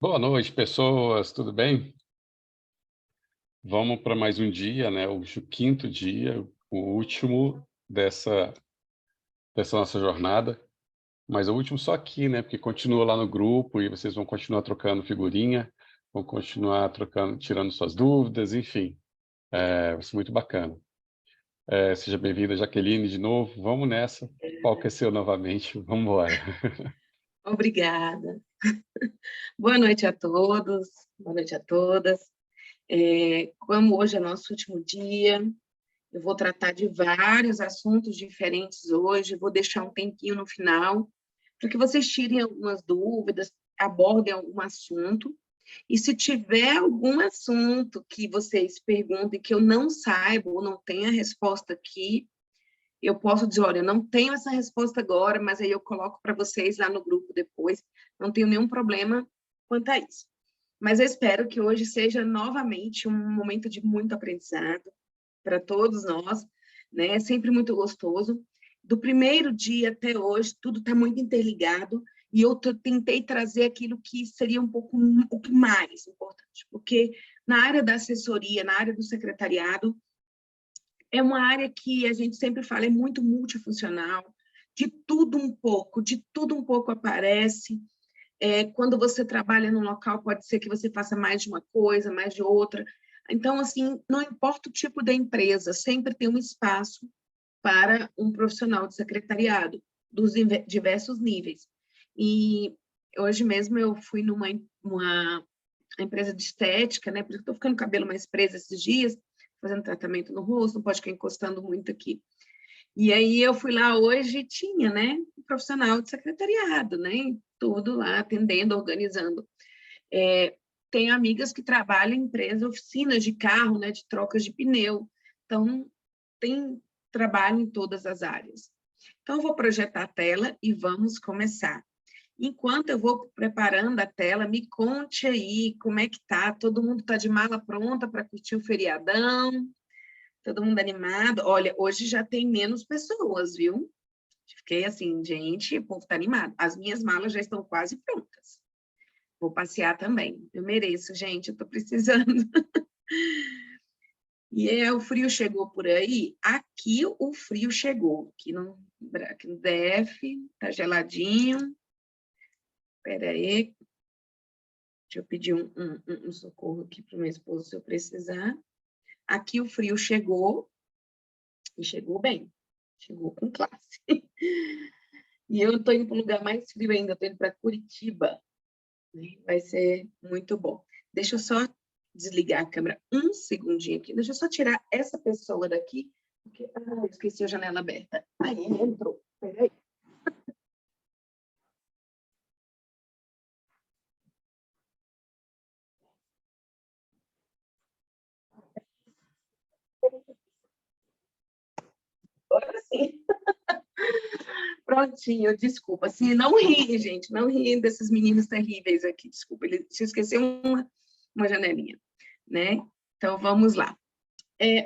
Boa noite, pessoas, tudo bem? Vamos para mais um dia, né? Hoje o quinto dia, o último dessa nossa jornada, mas o último só aqui, né? Porque continua lá no grupo e vocês vão continuar trocando figurinha, vão continuar trocando, tirando suas dúvidas, enfim, vai ser muito bacana. Seja bem-vinda, Jaqueline, de novo. Vamos nessa. O palco é seu novamente. Vamos embora. Obrigada. Boa noite a todos, boa noite a todas. Como hoje é nosso último dia, eu vou tratar de vários assuntos diferentes hoje, vou deixar um tempinho no final, para que vocês tirem algumas dúvidas, abordem algum assunto, e se tiver algum assunto que vocês perguntem que eu não saiba ou não tenha resposta aqui, eu posso dizer, olha, eu não tenho essa resposta agora, mas aí eu coloco para vocês lá no grupo depois, não tenho nenhum problema quanto a isso. Mas eu espero que hoje seja novamente um momento de muito aprendizado para todos nós, né? É sempre muito gostoso. Do primeiro dia até hoje, tudo está muito interligado, e eu tentei trazer aquilo que seria um pouco o que mais importante, porque na área da assessoria, na área do secretariado, é uma área que a gente sempre fala, é muito multifuncional, de tudo um pouco aparece. Quando você trabalha num local, pode ser que você faça mais de uma coisa, mais de outra. Então, assim, não importa o tipo da empresa, sempre tem um espaço para um profissional de secretariado, dos diversos níveis. E hoje mesmo eu fui numa empresa de estética, né? Porque eu estou ficando com o cabelo mais preso esses dias, fazendo tratamento no rosto, não pode ficar encostando muito aqui. E aí eu fui lá hoje e tinha, né, um profissional de secretariado, né, tudo lá, atendendo, organizando. Tenho amigas que trabalham em empresa, oficinas de carro, né, de trocas de pneu. Então, tem trabalho em todas as áreas. Então, eu vou projetar a tela e vamos começar. Enquanto eu vou preparando a tela, me conte aí como é que tá. Todo mundo está de mala pronta para curtir o feriadão? Todo mundo animado? Olha, hoje já tem menos pessoas, viu? Fiquei assim, gente, o povo está animado. As minhas malas já estão quase prontas. Vou passear também. Eu mereço, gente, eu estou precisando. E o frio chegou por aí? Aqui o frio chegou. Aqui no DF, tá geladinho. Espera aí, deixa eu pedir um socorro aqui para o meu esposo, se eu precisar. Aqui o frio chegou, e chegou bem, chegou com classe. E eu estou indo para um lugar mais frio ainda, estou indo para Curitiba, né? Vai ser muito bom. Deixa eu só desligar a câmera um segundinho aqui, deixa eu só tirar essa pessoa daqui, porque eu esqueci a janela aberta. Aí ele entrou, peraí. Agora sim. Prontinho, desculpa. Assim, não riem, gente, não riem desses meninos terríveis aqui, desculpa. Ele se esqueceu uma janelinha, né? Então, vamos lá.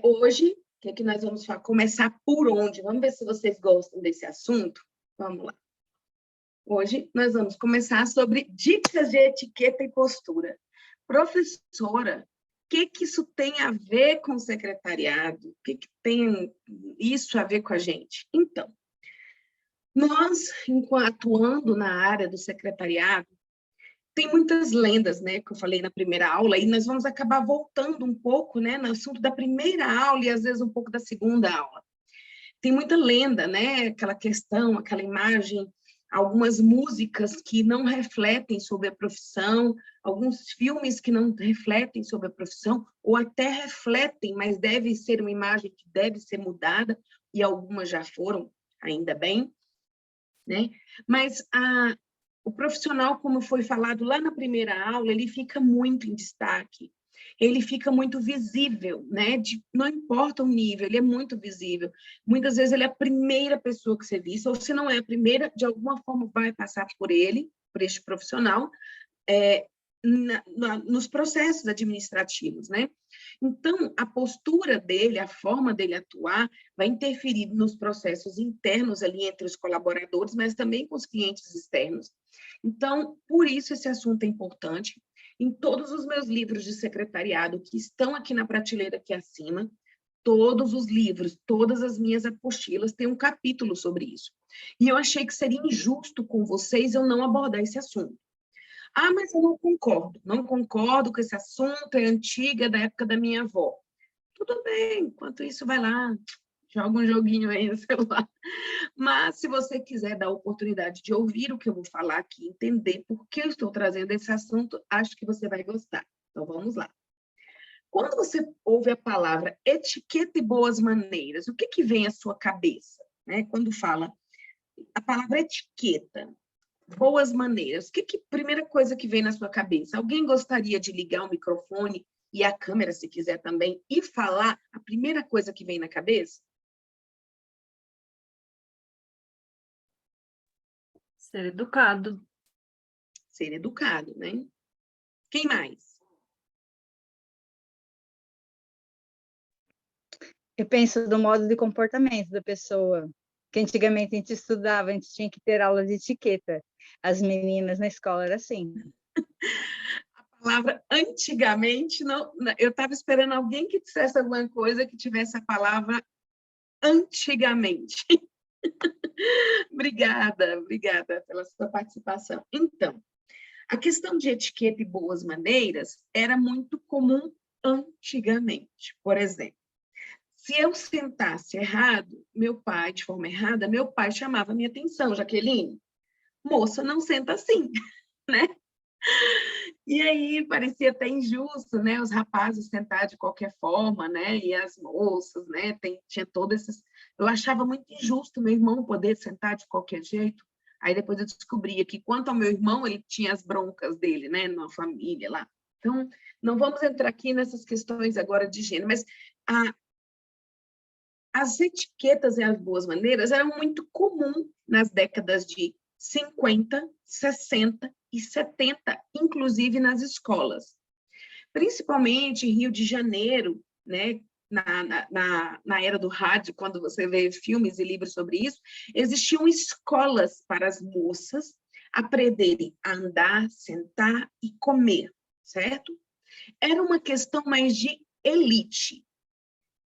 Hoje, o que é que nós vamos começar por onde? Vamos ver se vocês gostam desse assunto? Vamos lá. Hoje, nós vamos começar sobre dicas de etiqueta e postura. Professora, o que isso tem a ver com o secretariado? O que tem isso a ver com a gente? Então, nós, atuando na área do secretariado, tem muitas lendas, né, que eu falei na primeira aula, e nós vamos acabar voltando um pouco, né, no assunto da primeira aula e às vezes um pouco da segunda aula. Tem muita lenda, né, aquela questão, aquela imagem, algumas músicas que não refletem sobre a profissão, alguns filmes que não refletem sobre a profissão, ou até refletem, mas deve ser uma imagem que deve ser mudada, e algumas já foram, ainda bem, né? Mas o profissional, como foi falado lá na primeira aula, ele fica muito em destaque, ele fica muito visível, né? Não importa o nível, ele é muito visível. Muitas vezes ele é a primeira pessoa que você vê, ou se não é a primeira, de alguma forma vai passar por ele, por este profissional, nos processos administrativos, né? Então, a postura dele, a forma dele atuar, vai interferir nos processos internos ali entre os colaboradores, mas também com os clientes externos. Então, por isso esse assunto é importante. Em todos os meus livros de secretariado que estão aqui na prateleira aqui acima, todos os livros, todas as minhas apostilas têm um capítulo sobre isso. E eu achei que seria injusto com vocês eu não abordar esse assunto. Ah, mas eu não concordo com esse assunto, é antiga, da época da minha avó. Tudo bem, enquanto isso, vai lá, joga um joguinho aí no celular. Mas, se você quiser dar a oportunidade de ouvir o que eu vou falar aqui, entender por que eu estou trazendo esse assunto, acho que você vai gostar. Então, vamos lá. Quando você ouve a palavra etiqueta e boas maneiras, o que vem à sua cabeça? Né? Quando fala a palavra etiqueta, boas maneiras, primeira coisa que vem na sua cabeça? Alguém gostaria de ligar o microfone e a câmera, se quiser também, e falar a primeira coisa que vem na cabeça? Ser educado. Ser educado, né? Quem mais? Eu penso do modo de comportamento da pessoa, que antigamente a gente estudava, a gente tinha que ter aula de etiqueta. As meninas na escola era assim. A palavra antigamente, não, eu estava esperando alguém que dissesse alguma coisa que tivesse a palavra antigamente. Obrigada pela sua participação. Então, a questão de etiqueta e boas maneiras era muito comum antigamente. Por exemplo, se eu sentasse errado, de forma errada, meu pai chamava minha atenção, Jaqueline, moça, não senta assim, né? E aí parecia até injusto, né? Os rapazes sentar de qualquer forma, né? E as moças, né? Tinha todos esses... Eu achava muito injusto meu irmão poder sentar de qualquer jeito. Aí depois eu descobria que, quanto ao meu irmão, ele tinha as broncas dele, né? Na família lá. Então, não vamos entrar aqui nessas questões agora de gênero, mas as etiquetas e as boas maneiras eram muito comuns nas décadas de 50, 60 e 70, inclusive nas escolas. Principalmente em Rio de Janeiro, né? Na era do rádio, quando você vê filmes e livros sobre isso, existiam escolas para as moças aprenderem a andar, sentar e comer, certo? Era uma questão mais de elite,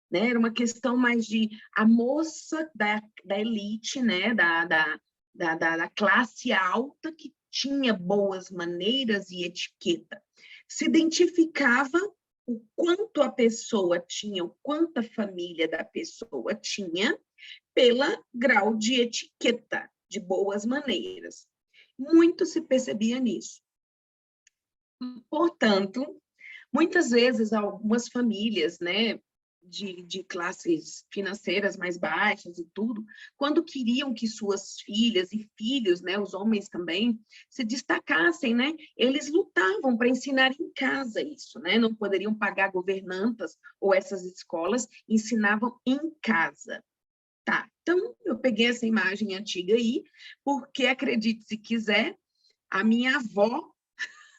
né? Era uma questão mais de a moça da elite, né? Da classe alta, que tinha boas maneiras e etiqueta. Se identificava o quanto a pessoa tinha, o quanto a família da pessoa tinha, pela grau de etiqueta, de boas maneiras. Muito se percebia nisso. Portanto, muitas vezes algumas famílias, né, de classes financeiras mais baixas e tudo, quando queriam que suas filhas e filhos, né, os homens também, se destacassem, né, eles lutavam para ensinar em casa isso, né, não poderiam pagar governantas ou essas escolas, ensinavam em casa. Tá, então eu peguei essa imagem antiga aí, porque, acredite se quiser, a minha avó,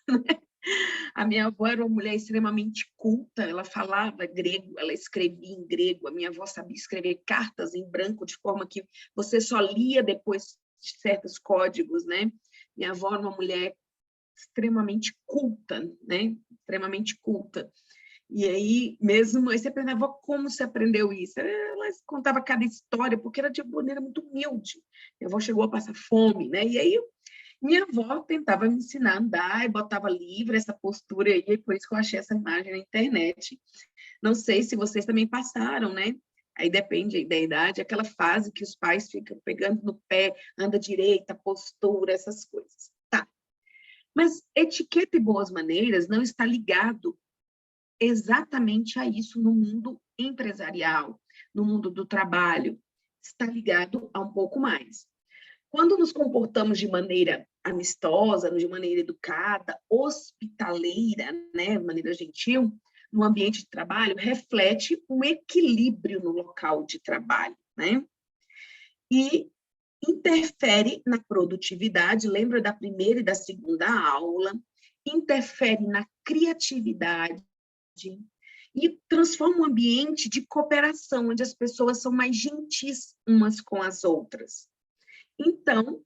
né, a minha avó era uma mulher extremamente culta, ela falava grego, ela escrevia em grego, a minha avó sabia escrever cartas em branco, de forma que você só lia depois de certos códigos, né? Minha avó era uma mulher extremamente culta, né? Extremamente culta. E aí, mesmo, aí você perguntava como você aprendeu isso? Ela contava cada história, porque era de maneira muito humilde. Minha avó chegou a passar fome, né? E aí, minha avó tentava me ensinar a andar e botava livre essa postura aí, e por isso que eu achei essa imagem na internet. Não sei se vocês também passaram, né? Aí depende da idade, aquela fase que os pais ficam pegando no pé, anda direita, postura, essas coisas. Tá. Mas etiqueta e boas maneiras não está ligado exatamente a isso no mundo empresarial, no mundo do trabalho. Está ligado a um pouco mais. Quando nos comportamos de maneira amistosa, de maneira educada, hospitaleira, né, de maneira gentil, no ambiente de trabalho, reflete um equilíbrio no local de trabalho, né? E interfere na produtividade, lembra da primeira e da segunda aula, interfere na criatividade e transforma um ambiente de cooperação, onde as pessoas são mais gentis umas com as outras. Então,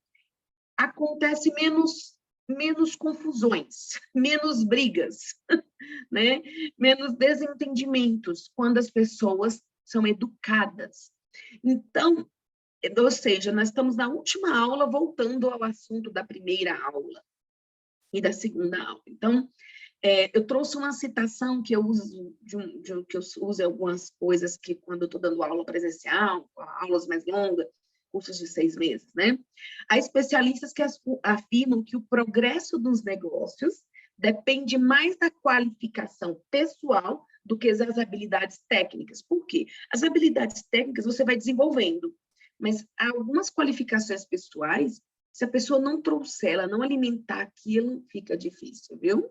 acontece menos menos confusões, menos brigas, né? Menos desentendimentos, quando as pessoas são educadas. Então, ou seja, nós estamos na última aula, voltando ao assunto da primeira aula e da segunda aula. Então, eu trouxe uma citação que eu uso, que eu uso em algumas coisas que, quando eu estou dando aula presencial, aulas mais longas, cursos de 6 meses, né? Há especialistas que afirmam que o progresso dos negócios depende mais da qualificação pessoal do que das habilidades técnicas. Por quê? As habilidades técnicas você vai desenvolvendo, mas há algumas qualificações pessoais, se a pessoa não trouxer, ela não alimentar aquilo, fica difícil, viu?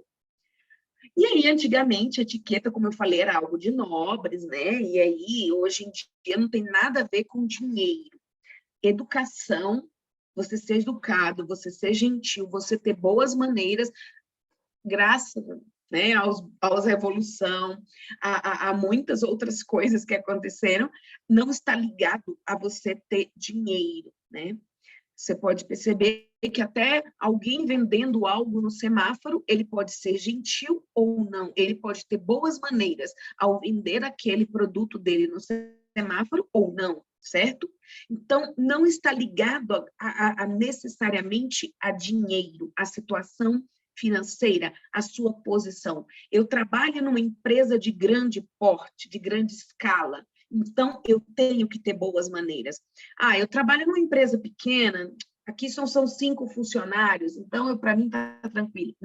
E aí, antigamente, a etiqueta, como eu falei, era algo de nobres, né? E aí, hoje em dia, não tem nada a ver com dinheiro. Educação, você ser educado, você ser gentil, você ter boas maneiras, graças, né, aos revolução, a muitas outras coisas que aconteceram, não está ligado a você ter dinheiro, né? Você pode perceber que até alguém vendendo algo no semáforo, ele pode ser gentil ou não, ele pode ter boas maneiras ao vender aquele produto dele no semáforo ou não, certo? Então, não está ligado a necessariamente a dinheiro, a situação financeira, a sua posição. Eu trabalho numa empresa de grande porte, de grande escala, então eu tenho que ter boas maneiras. Eu trabalho numa empresa pequena, aqui são 5 funcionários, então para mim está tranquilo.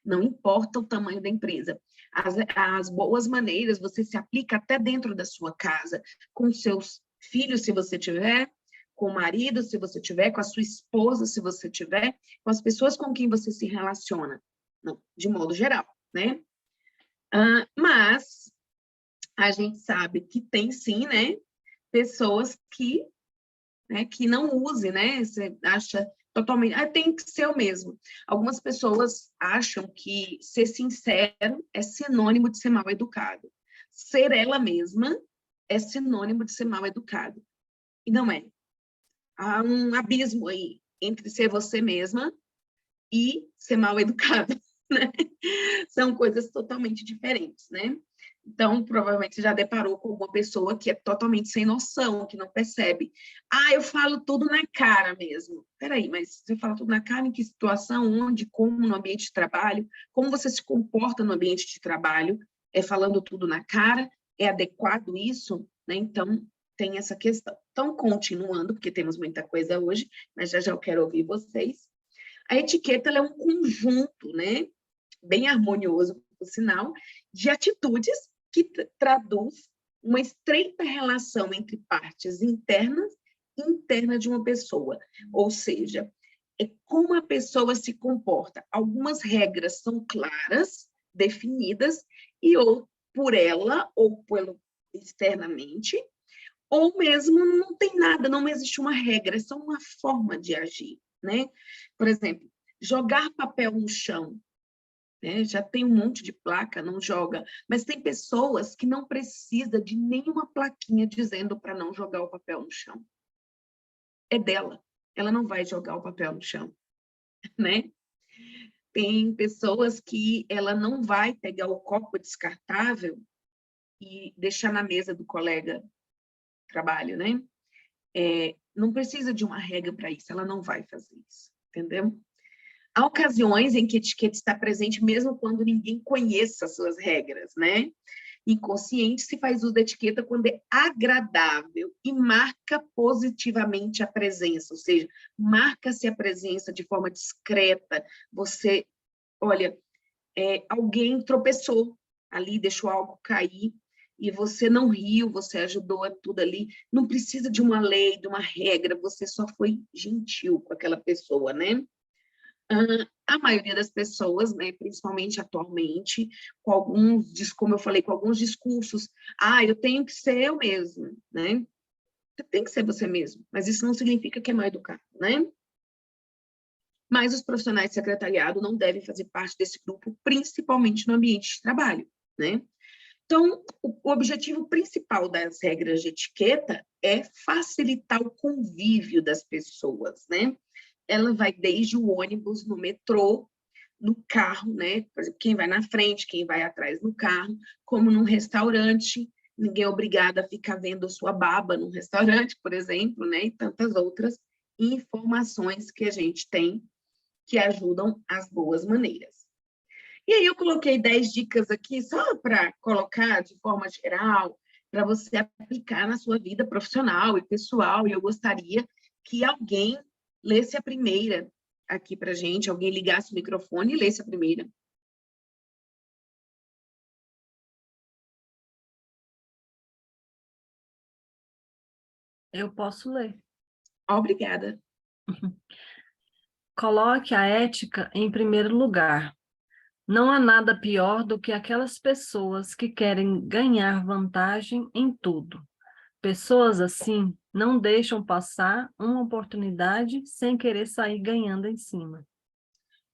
Não importa o tamanho da empresa. As boas maneiras você se aplica até dentro da sua casa, com seus filhos, se você tiver, com o marido, se você tiver, com a sua esposa, se você tiver, com as pessoas com quem você se relaciona, não, de modo geral, né? Mas a gente sabe que tem sim, né, pessoas que não usem, né? Você acha totalmente, tem que ser o mesmo. Algumas pessoas acham que ser sincero é sinônimo de ser mal educado. Ser ela mesma é sinônimo de ser mal educado. E não é. Há um abismo aí entre ser você mesma e ser mal educado, né? São coisas totalmente diferentes, né? Então, provavelmente você já deparou com uma pessoa que é totalmente sem noção, que não percebe. Eu falo tudo na cara mesmo. Peraí, mas você fala tudo na cara em que situação, onde, como, no ambiente de trabalho? Como você se comporta no ambiente de trabalho? É falando tudo na cara? É adequado isso? Né? Então, tem essa questão. Então, continuando, porque temos muita coisa hoje, mas já eu quero ouvir vocês. A etiqueta ela é um conjunto, né? Bem harmonioso, por sinal, de atitudes que traduz uma estreita relação entre partes internas e internas de uma pessoa. Ou seja, é como a pessoa se comporta. Algumas regras são claras, definidas, e ou por ela, ou pelo externamente, ou mesmo não tem nada, não existe uma regra, é só uma forma de agir, né? Por exemplo, jogar papel no chão, né? Já tem um monte de placa, não joga, mas tem pessoas que não precisam de nenhuma plaquinha dizendo para não jogar o papel no chão. É dela, ela não vai jogar o papel no chão, né? Tem pessoas que ela não vai pegar o copo descartável e deixar na mesa do colega trabalho, né? Não precisa de uma regra para isso, ela não vai fazer isso, entendeu? Há ocasiões em que a etiqueta está presente mesmo quando ninguém conheça as suas regras, né? Inconsciente se faz uso da etiqueta quando é agradável e marca positivamente a presença, ou seja, marca-se a presença de forma discreta. Você, olha, alguém tropeçou ali, deixou algo cair, e você não riu, você ajudou a tudo ali. Não precisa de uma lei, de uma regra, você só foi gentil com aquela pessoa, né? A maioria das pessoas, né, principalmente atualmente, como eu falei, com alguns discursos, eu tenho que ser eu mesmo, né? Você tem que ser você mesmo, mas isso não significa que é mal educado, né? Mas os profissionais de secretariado não devem fazer parte desse grupo, principalmente no ambiente de trabalho, né? Então, o objetivo principal das regras de etiqueta é facilitar o convívio das pessoas, né? ela vai desde o ônibus, no metrô, no carro, né? Por exemplo, quem vai na frente, quem vai atrás no carro, como num restaurante, ninguém é obrigado a ficar vendo sua baba num restaurante, por exemplo, né? E tantas outras informações que a gente tem que ajudam as boas maneiras. E aí eu coloquei 10 dicas aqui só para colocar de forma geral, para você aplicar na sua vida profissional e pessoal, e eu gostaria que alguém lesse a primeira aqui para a gente, alguém ligasse o microfone e lesse a primeira. Eu posso ler. Obrigada. Coloque a ética em primeiro lugar. Não há nada pior do que aquelas pessoas que querem ganhar vantagem em tudo. Pessoas assim não deixam passar uma oportunidade sem querer sair ganhando em cima.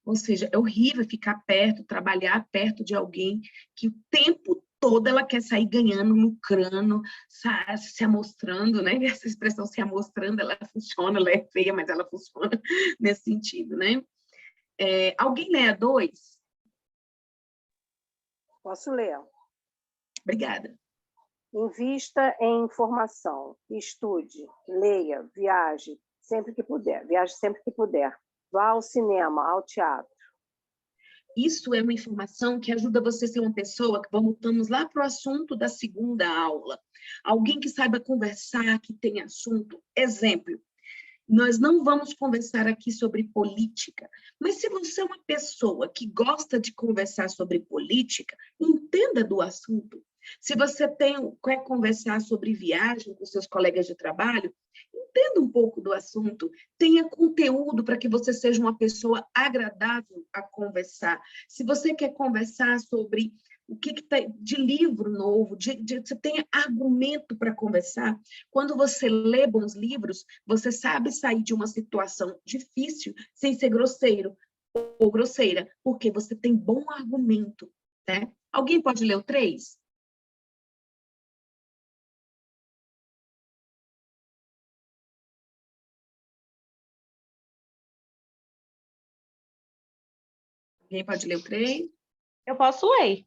Ou seja, é horrível ficar perto, trabalhar perto de alguém que o tempo todo ela quer sair ganhando, lucrando, se amostrando, né? Essa expressão se amostrando, ela funciona, ela é feia, mas ela funciona nesse sentido, né? Alguém lê a 2? Posso ler? Obrigada. Invista em informação, estude, leia, viaje sempre que puder. Viaje sempre que puder. Vá ao cinema, ao teatro. Isso é uma informação que ajuda você a ser uma pessoa, que voltamos lá para o assunto da segunda aula. Alguém que saiba conversar, que tem assunto. Exemplo, nós não vamos conversar aqui sobre política, mas se você é uma pessoa que gosta de conversar sobre política, entenda do assunto. Se você quer conversar sobre viagem com seus colegas de trabalho, entenda um pouco do assunto, tenha conteúdo para que você seja uma pessoa agradável a conversar. Se você quer conversar sobre o que tem de livro novo, você tem argumento para conversar. Quando você lê bons livros, você sabe sair de uma situação difícil sem ser grosseiro ou grosseira, porque você tem bom argumento, né? Alguém pode ler o 3? Alguém pode ler o 3? Eu posso ler.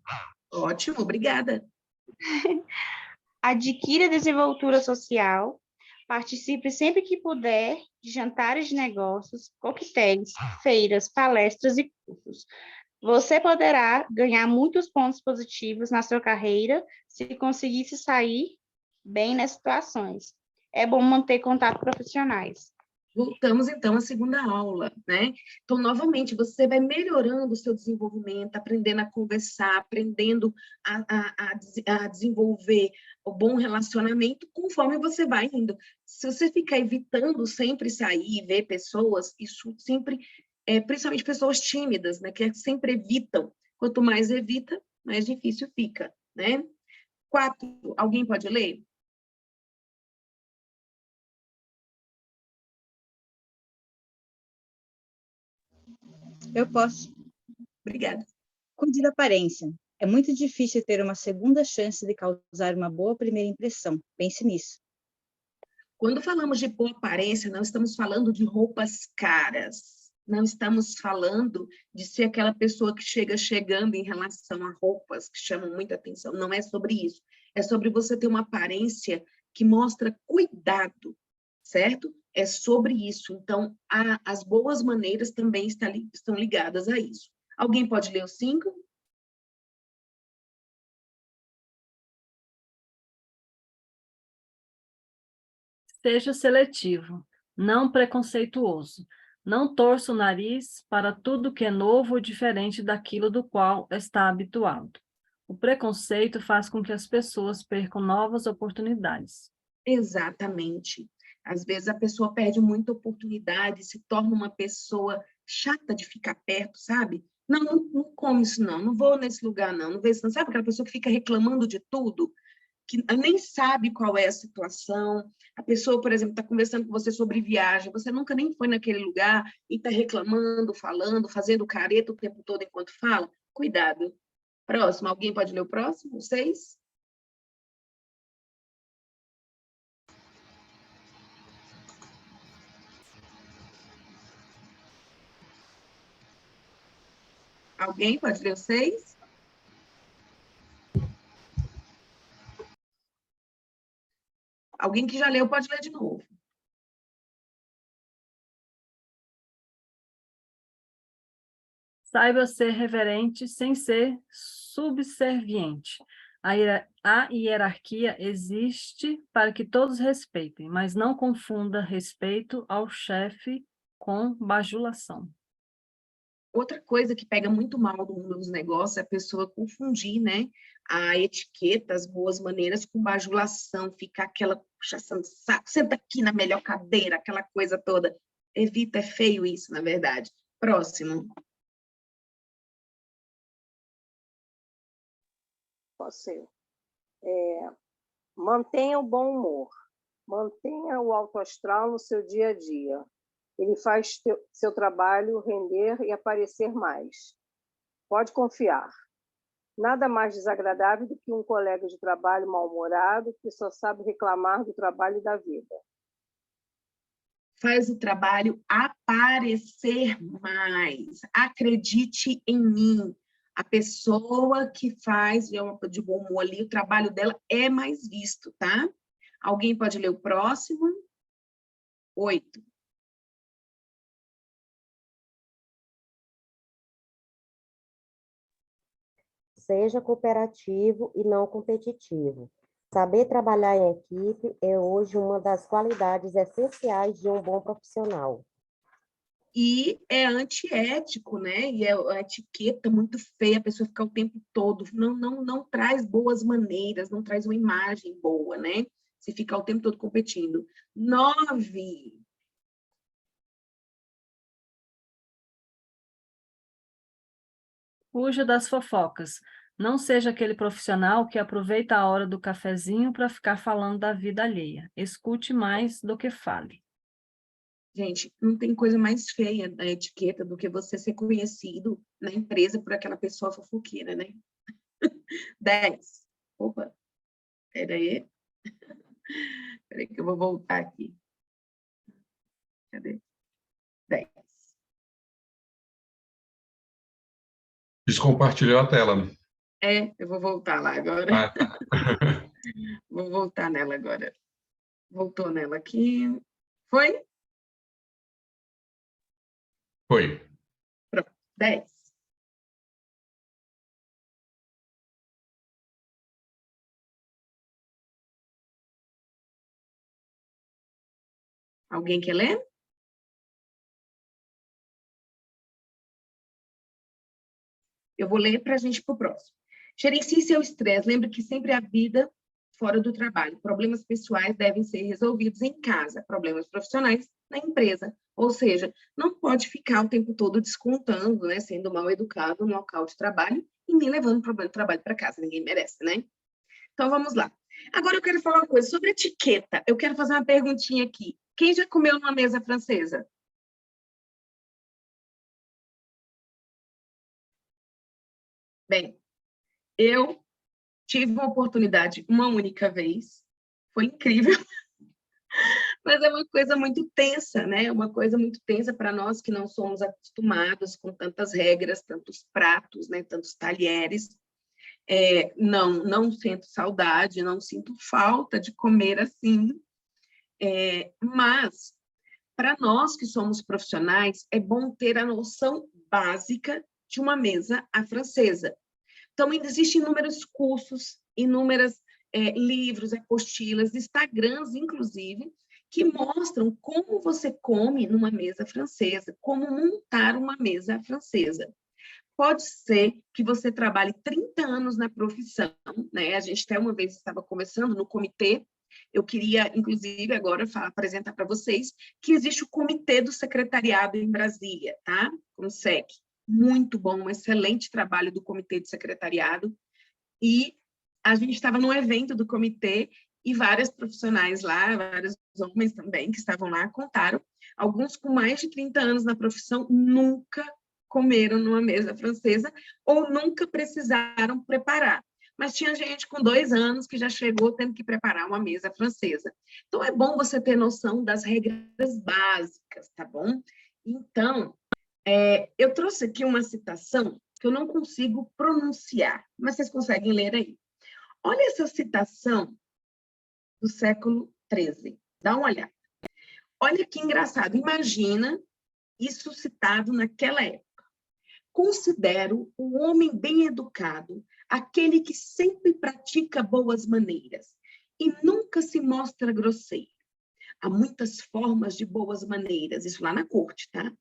Ótimo, obrigada. Adquira desenvoltura social, participe sempre que puder de jantares de negócios, coquetéis, feiras, palestras e cursos. Você poderá ganhar muitos pontos positivos na sua carreira se conseguir se sair bem nas situações. É bom manter contato profissionais. Voltamos, então, à segunda aula, né? Então, novamente, você vai melhorando o seu desenvolvimento, aprendendo a conversar, aprendendo a desenvolver o bom relacionamento conforme você vai indo. Se você ficar evitando sempre sair e ver pessoas, isso sempre, principalmente pessoas tímidas, né? Que sempre evitam. Quanto mais evita, mais difícil fica, né? 4, alguém pode ler? Eu posso. Obrigada. Cuide da aparência. É muito difícil ter uma segunda chance de causar uma boa primeira impressão. Pense nisso. Quando falamos de boa aparência, não estamos falando de roupas caras. Não estamos falando de ser aquela pessoa que chega chegando em relação a roupas que chamam muita atenção. Não é sobre isso. É sobre você ter uma aparência que mostra cuidado, certo? É sobre isso. Então, as boas maneiras também estão ligadas a isso. Alguém pode ler o 5? Seja seletivo, não preconceituoso. Não torça o nariz para tudo que é novo ou diferente daquilo do qual está habituado. O preconceito faz com que as pessoas percam novas oportunidades. Exatamente. Às vezes a pessoa perde muita oportunidade, se torna uma pessoa chata de ficar perto, sabe? Não come isso não vou nesse lugar não vê isso não. Sabe aquela pessoa que fica reclamando de tudo, que nem sabe qual é a situação? A pessoa, por exemplo, está conversando com você sobre viagem, você nunca nem foi naquele lugar e está reclamando, falando, fazendo careta o tempo todo enquanto fala? Cuidado. Próximo, alguém pode ler o próximo? 6? Alguém pode ler o 6? Alguém que já leu pode ler de novo. Saiba ser reverente sem ser subserviente. A hierarquia existe para que todos respeitem, mas não confunda respeito ao chefe com bajulação. Outra coisa que pega muito mal no mundo dos negócios é a pessoa confundir, né, a etiqueta, as boas maneiras com bajulação, ficar aquela puxação de saco, senta aqui na melhor cadeira, aquela coisa toda. Evita, é feio isso, na verdade. Próximo. Posso ir. Mantenha o bom humor. Mantenha o alto astral no seu dia a dia. Ele faz seu trabalho render e aparecer mais. Pode confiar. Nada mais desagradável do que um colega de trabalho mal-humorado que só sabe reclamar do trabalho e da vida. Faz o trabalho aparecer mais. Acredite em mim. A pessoa que faz de bom humor ali, o trabalho dela é mais visto, tá? Alguém pode ler o próximo? 8. Seja cooperativo e não competitivo. Saber trabalhar em equipe é hoje uma das qualidades essenciais de um bom profissional. E é antiético, né? E é uma etiqueta muito feia, a pessoa ficar o tempo todo. Não traz boas maneiras, não traz uma imagem boa, né? Se ficar o tempo todo competindo. 9. Fuja das fofocas. Não seja aquele profissional que aproveita a hora do cafezinho para ficar falando da vida alheia. Escute mais do que fale. Gente, não tem coisa mais feia da etiqueta do que você ser conhecido na empresa por aquela pessoa fofoqueira, né? 10. Opa, peraí. Peraí que eu vou voltar aqui. Cadê? 10. Descompartilhou a tela. Eu vou voltar lá agora. Ah, tá. Vou voltar nela agora. Voltou nela aqui. Foi? Foi. Pronto. 10. Alguém quer ler? Eu vou ler para a gente ir para o próximo. Gerencie seu estresse. Lembre que sempre há vida fora do trabalho. Problemas pessoais devem ser resolvidos em casa. Problemas profissionais na empresa. Ou seja, não pode ficar o tempo todo descontando, né, sendo mal educado no local de trabalho e nem levando o problema de trabalho para casa. Ninguém merece, né? Então, vamos lá. Agora eu quero falar uma coisa sobre etiqueta. Eu quero fazer uma perguntinha aqui. Quem já comeu numa mesa francesa? Bem, eu tive uma oportunidade uma única vez. Foi incrível. Mas é uma coisa muito tensa, né? É uma coisa muito tensa para nós que não somos acostumados com tantas regras, tantos pratos, né? Tantos talheres. Não sinto saudade, não sinto falta de comer assim. Mas, para nós que somos profissionais, é bom ter a noção básica de uma mesa à francesa. Então, existem inúmeros cursos, inúmeros livros, apostilas, Instagrams, inclusive, que mostram como você come numa mesa francesa, como montar uma mesa francesa. Pode ser que você trabalhe 30 anos na profissão, né? A gente até uma vez estava conversando no comitê, eu queria, inclusive, agora apresentar para vocês que existe o Comitê do Secretariado em Brasília, tá? Com o SEC. Muito bom, um excelente trabalho do Comitê de Secretariado. E a gente estava num evento do comitê e vários profissionais lá, vários homens também que estavam lá, contaram. Alguns com mais de 30 anos na profissão nunca comeram numa mesa francesa ou nunca precisaram preparar. Mas tinha gente com 2 anos que já chegou tendo que preparar uma mesa francesa. Então, é bom você ter noção das regras básicas, tá bom? Então, eu trouxe aqui uma citação que eu não consigo pronunciar, mas vocês conseguem ler aí. Olha essa citação do século XIII. Dá uma olhada. Olha que engraçado. Imagina isso citado naquela época. Considero o homem bem educado aquele que sempre pratica boas maneiras e nunca se mostra grosseiro. Há muitas formas de boas maneiras, isso lá na corte, tá?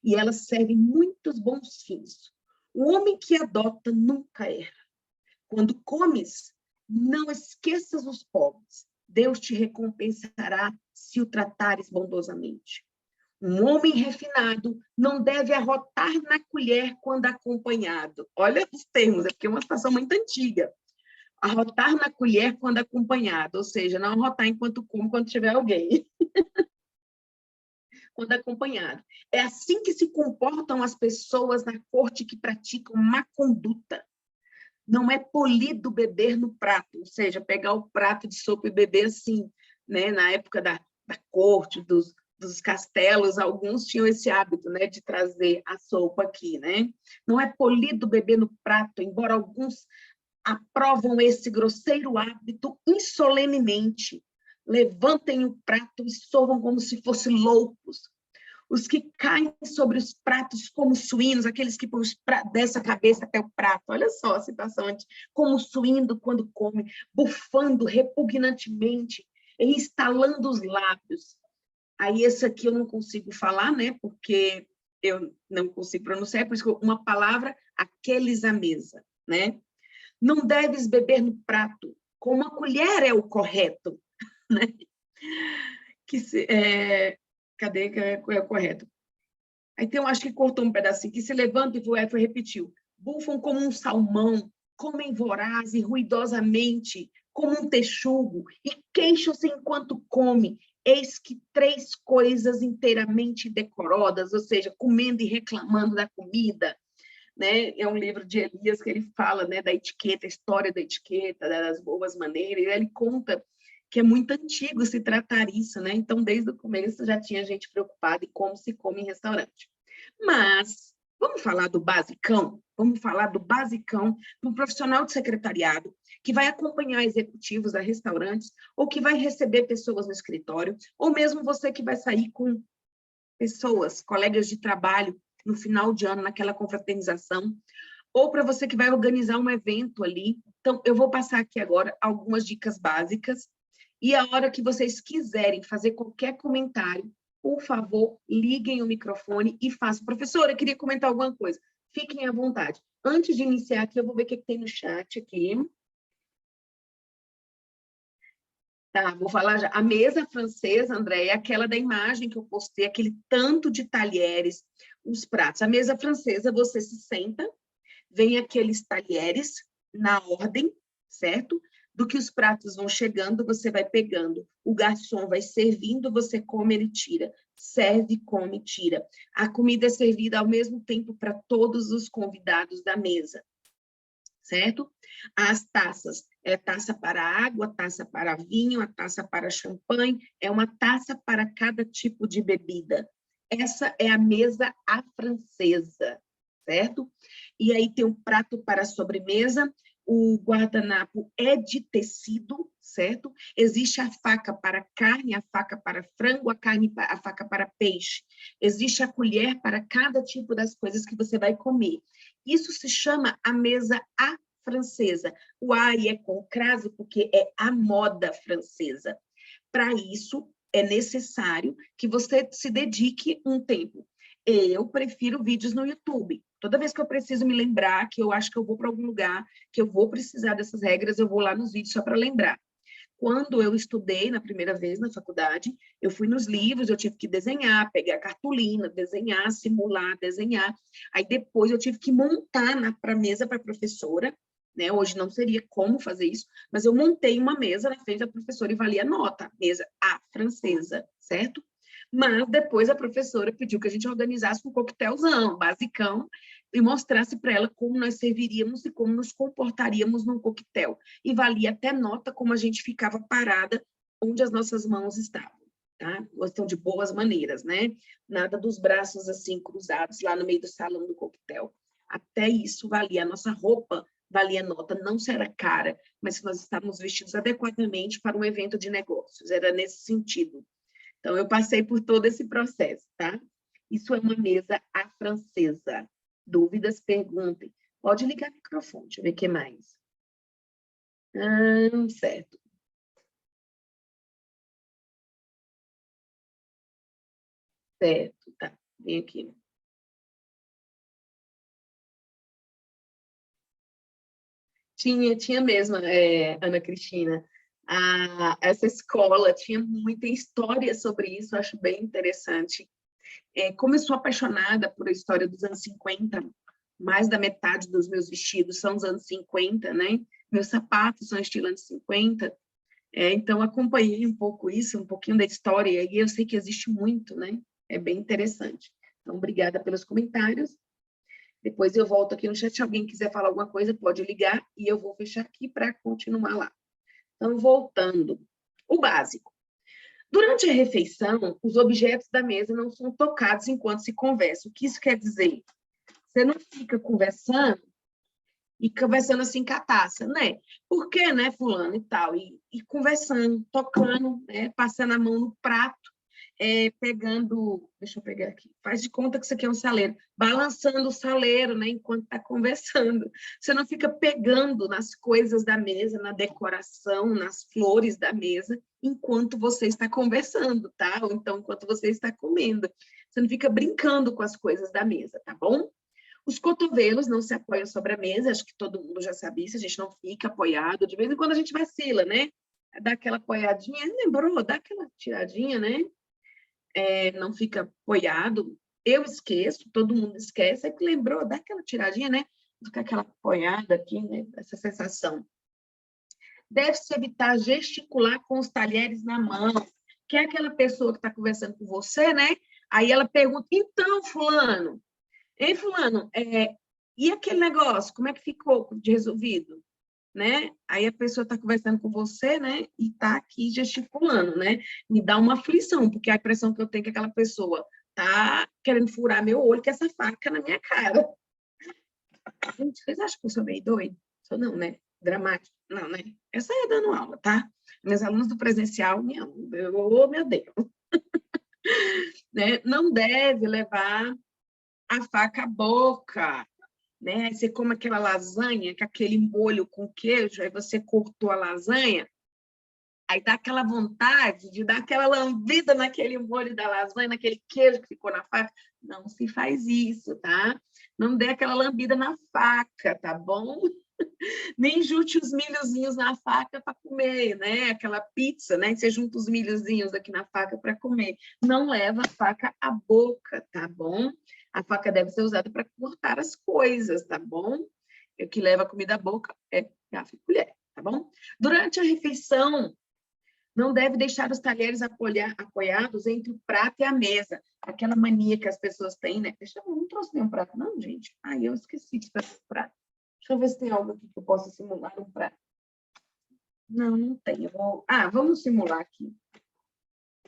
E elas servem muitos bons fins. O homem que adota nunca erra. Quando comes, não esqueças os pobres. Deus te recompensará se o tratares bondosamente. Um homem refinado não deve arrotar na colher quando acompanhado. Olha os termos, é porque é uma situação muito antiga. Arrotar na colher quando acompanhado, ou seja, não arrotar enquanto come, quando tiver alguém. Quando acompanhado. É assim que se comportam as pessoas na corte que praticam má conduta. Não é polido beber no prato, ou seja, pegar o prato de sopa e beber assim, né? Na época da corte, dos castelos, alguns tinham esse hábito, né, de trazer a sopa aqui, né? Não é polido beber no prato, embora alguns aprovam esse grosseiro hábito insolenemente. Levantem o prato e sorvam como se fossem loucos. Os que caem sobre os pratos como suínos, aqueles que descem a cabeça até o prato. Olha só a citação antes. Como suíno quando come, bufando repugnantemente e instalando os lábios. Aí esse aqui eu não consigo falar, né? Porque eu não consigo pronunciar, por isso que uma palavra, aqueles à mesa, né? Não deves beber no prato, com uma colher é o correto, né? Cadê que é o correto? Aí tem, eu acho que cortou um pedacinho, que se levanta e repetiu. Bufam como um salmão, comem voraz e ruidosamente, como um texugo, e queixam-se enquanto come. Eis que 3 coisas inteiramente decorodas, ou seja, comendo e reclamando da comida, né? É um livro de Elias que ele fala, né, da etiqueta, a história da etiqueta, das boas maneiras, e ele conta que é muito antigo se tratar isso, né? Então, desde o começo já tinha gente preocupada em como se come em restaurante. Mas vamos falar do basicão? Vamos falar do basicão do profissional de secretariado que vai acompanhar executivos a restaurantes ou que vai receber pessoas no escritório, ou mesmo você que vai sair com pessoas, colegas de trabalho, no final de ano, naquela confraternização, ou para você que vai organizar um evento ali. Então, eu vou passar aqui agora algumas dicas básicas, e a hora que vocês quiserem fazer qualquer comentário, por favor, liguem o microfone e façam. Professora, eu queria comentar alguma coisa. Fiquem à vontade. Antes de iniciar aqui, eu vou ver o que tem no chat aqui. Tá, vou falar já. A mesa francesa, André, é aquela da imagem que eu postei, aquele tanto de talheres, os pratos. A mesa francesa, você se senta, vem aqueles talheres na ordem, certo? Do que os pratos vão chegando, você vai pegando. O garçom vai servindo, você come, ele tira. Serve, come, tira. A comida é servida ao mesmo tempo para todos os convidados da mesa, certo? As taças, é taça para água, taça para vinho, a taça para champanhe, é uma taça para cada tipo de bebida. Essa é a mesa à francesa, certo? E aí tem um prato para sobremesa, o guardanapo é de tecido, certo? Existe a faca para carne, a faca para frango, a faca para peixe. Existe a colher para cada tipo das coisas que você vai comer. Isso se chama a mesa à francesa. O A é com crase porque é a moda francesa. Para isso, é necessário que você se dedique um tempo. Eu prefiro vídeos no YouTube. Toda vez que eu preciso me lembrar que eu acho que eu vou para algum lugar, que eu vou precisar dessas regras, eu vou lá nos vídeos só para lembrar. Quando eu estudei na primeira vez na faculdade, eu fui nos livros, eu tive que desenhar, pegar cartolina, desenhar, simular, desenhar. Aí depois eu tive que montar para a mesa para a professora, né? Hoje não seria como fazer isso, mas eu montei uma mesa na frente da professora e valia nota, mesa à francesa, certo? Mas depois a professora pediu que a gente organizasse um coquetelzão, basicão, e mostrasse para ela como nós serviríamos e como nos comportaríamos num coquetel. E valia até nota como a gente ficava parada onde as nossas mãos estavam, tá? Questão de boas maneiras, né? Nada dos braços assim cruzados lá no meio do salão do coquetel. Até isso valia. A nossa roupa valia nota, não se era cara, mas se nós estávamos vestidos adequadamente para um evento de negócios. Era nesse sentido. Então, eu passei por todo esse processo, tá? Isso é uma mesa à francesa. Dúvidas, perguntem. Pode ligar o microfone, deixa eu ver o que mais. Certo. Certo, tá. Vem aqui. Tinha mesmo, Ana Cristina. Essa escola tinha muita história sobre isso, eu acho bem interessante. Como eu sou apaixonada por a história dos anos 50, mais da metade dos meus vestidos são dos anos 50, né? Meus sapatos são estilo anos 50, então acompanhei um pouco isso, um pouquinho da história, e eu sei que existe muito, né? É bem interessante. Então, obrigada pelos comentários. Depois eu volto aqui no chat, se alguém quiser falar alguma coisa, pode ligar, e eu vou fechar aqui para continuar lá. Então, voltando. O básico. Durante a refeição, os objetos da mesa não são tocados enquanto se conversa. O que isso quer dizer? Você não fica conversando assim com a taça, né? Por que, né, fulano e tal? E conversando, tocando, né? Passando a mão no prato, pegando... Deixa eu pegar aqui. Faz de conta que isso aqui é um saleiro. Balançando o saleiro, né? Enquanto está conversando. Você não fica pegando nas coisas da mesa, na decoração, nas flores da mesa, enquanto você está conversando, tá? Ou então, enquanto você está comendo. Você não fica brincando com as coisas da mesa, tá bom? Os cotovelos não se apoiam sobre a mesa, acho que todo mundo já sabe isso, a gente não fica apoiado, de vez em quando a gente vacila, né? Dá aquela apoiadinha, lembrou? Dá aquela tiradinha, né? Não fica apoiado. Eu esqueço, todo mundo esquece, é que lembrou, dá aquela tiradinha, né? Fica aquela apoiada aqui, né? Essa sensação. Deve-se evitar gesticular com os talheres na mão, que é aquela pessoa que está conversando com você, né? Aí ela pergunta, então, fulano, ei, fulano, e aquele negócio, como é que ficou de resolvido? Né? Aí a pessoa está conversando com você, né? E está aqui gesticulando, né? Me dá uma aflição, porque a impressão que eu tenho é que aquela pessoa está querendo furar meu olho com essa faca na minha cara. Gente, vocês acham que eu sou meio doida? Sou não, né? Dramático? Não, né? Eu saio dando aula, tá? Meus alunos do presencial me amam. Oh, meu Deus! Né? Não deve levar a faca à boca, né? Você come aquela lasanha, com aquele molho com queijo, aí você cortou a lasanha, aí dá aquela vontade de dar aquela lambida naquele molho da lasanha, naquele queijo que ficou na faca. Não se faz isso, tá? Não dê aquela lambida na faca, tá bom? Nem junte os milhozinhos na faca para comer, né? Aquela pizza, né? Você junta os milhozinhos aqui na faca para comer. Não leva a faca à boca, tá bom? A faca deve ser usada para cortar as coisas, tá bom? O que leva a comida à boca é garfo e colher, tá bom? Durante a refeição, não deve deixar os talheres apoiados entre o prato e a mesa. Aquela mania que as pessoas têm, né? Eu não trouxe nenhum prato, não, gente. Eu esqueci de trazer prato. Deixa eu ver se tem algo aqui que eu possa simular um prato. Não, não tem. Vamos simular aqui.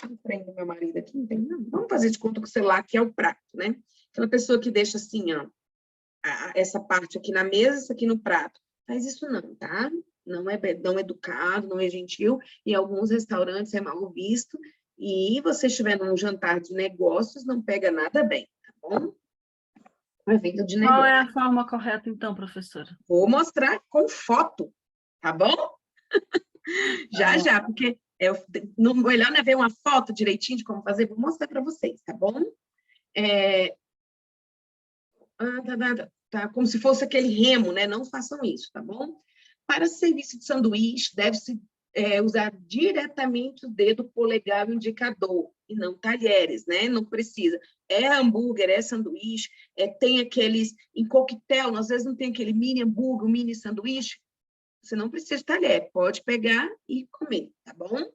Eu prendo meu marido aqui, não tem, não. Vamos fazer de conta que o celular aqui é o prato, né? Aquela pessoa que deixa assim, ó, essa parte aqui na mesa, isso aqui no prato. Faz isso não, tá? Não é educado, não é gentil. Em alguns restaurantes é mal visto. E você estiver num jantar de negócios, não pega nada bem, tá bom? Um evento de negócio. Qual é a forma correta, então, professora? Vou mostrar com foto, tá bom? Já, porque melhor não é ver uma foto direitinho de como fazer, vou mostrar para vocês, tá bom? Tá, como se fosse aquele remo, né? Não façam isso, tá bom? Para serviço de sanduíche, deve-se usar diretamente o dedo polegar e o indicador, e não talheres, né? Não precisa. É hambúrguer, é sanduíche, tem aqueles, em coquetel, às vezes não tem aquele mini hambúrguer, mini sanduíche, você não precisa de talher, pode pegar e comer, tá bom?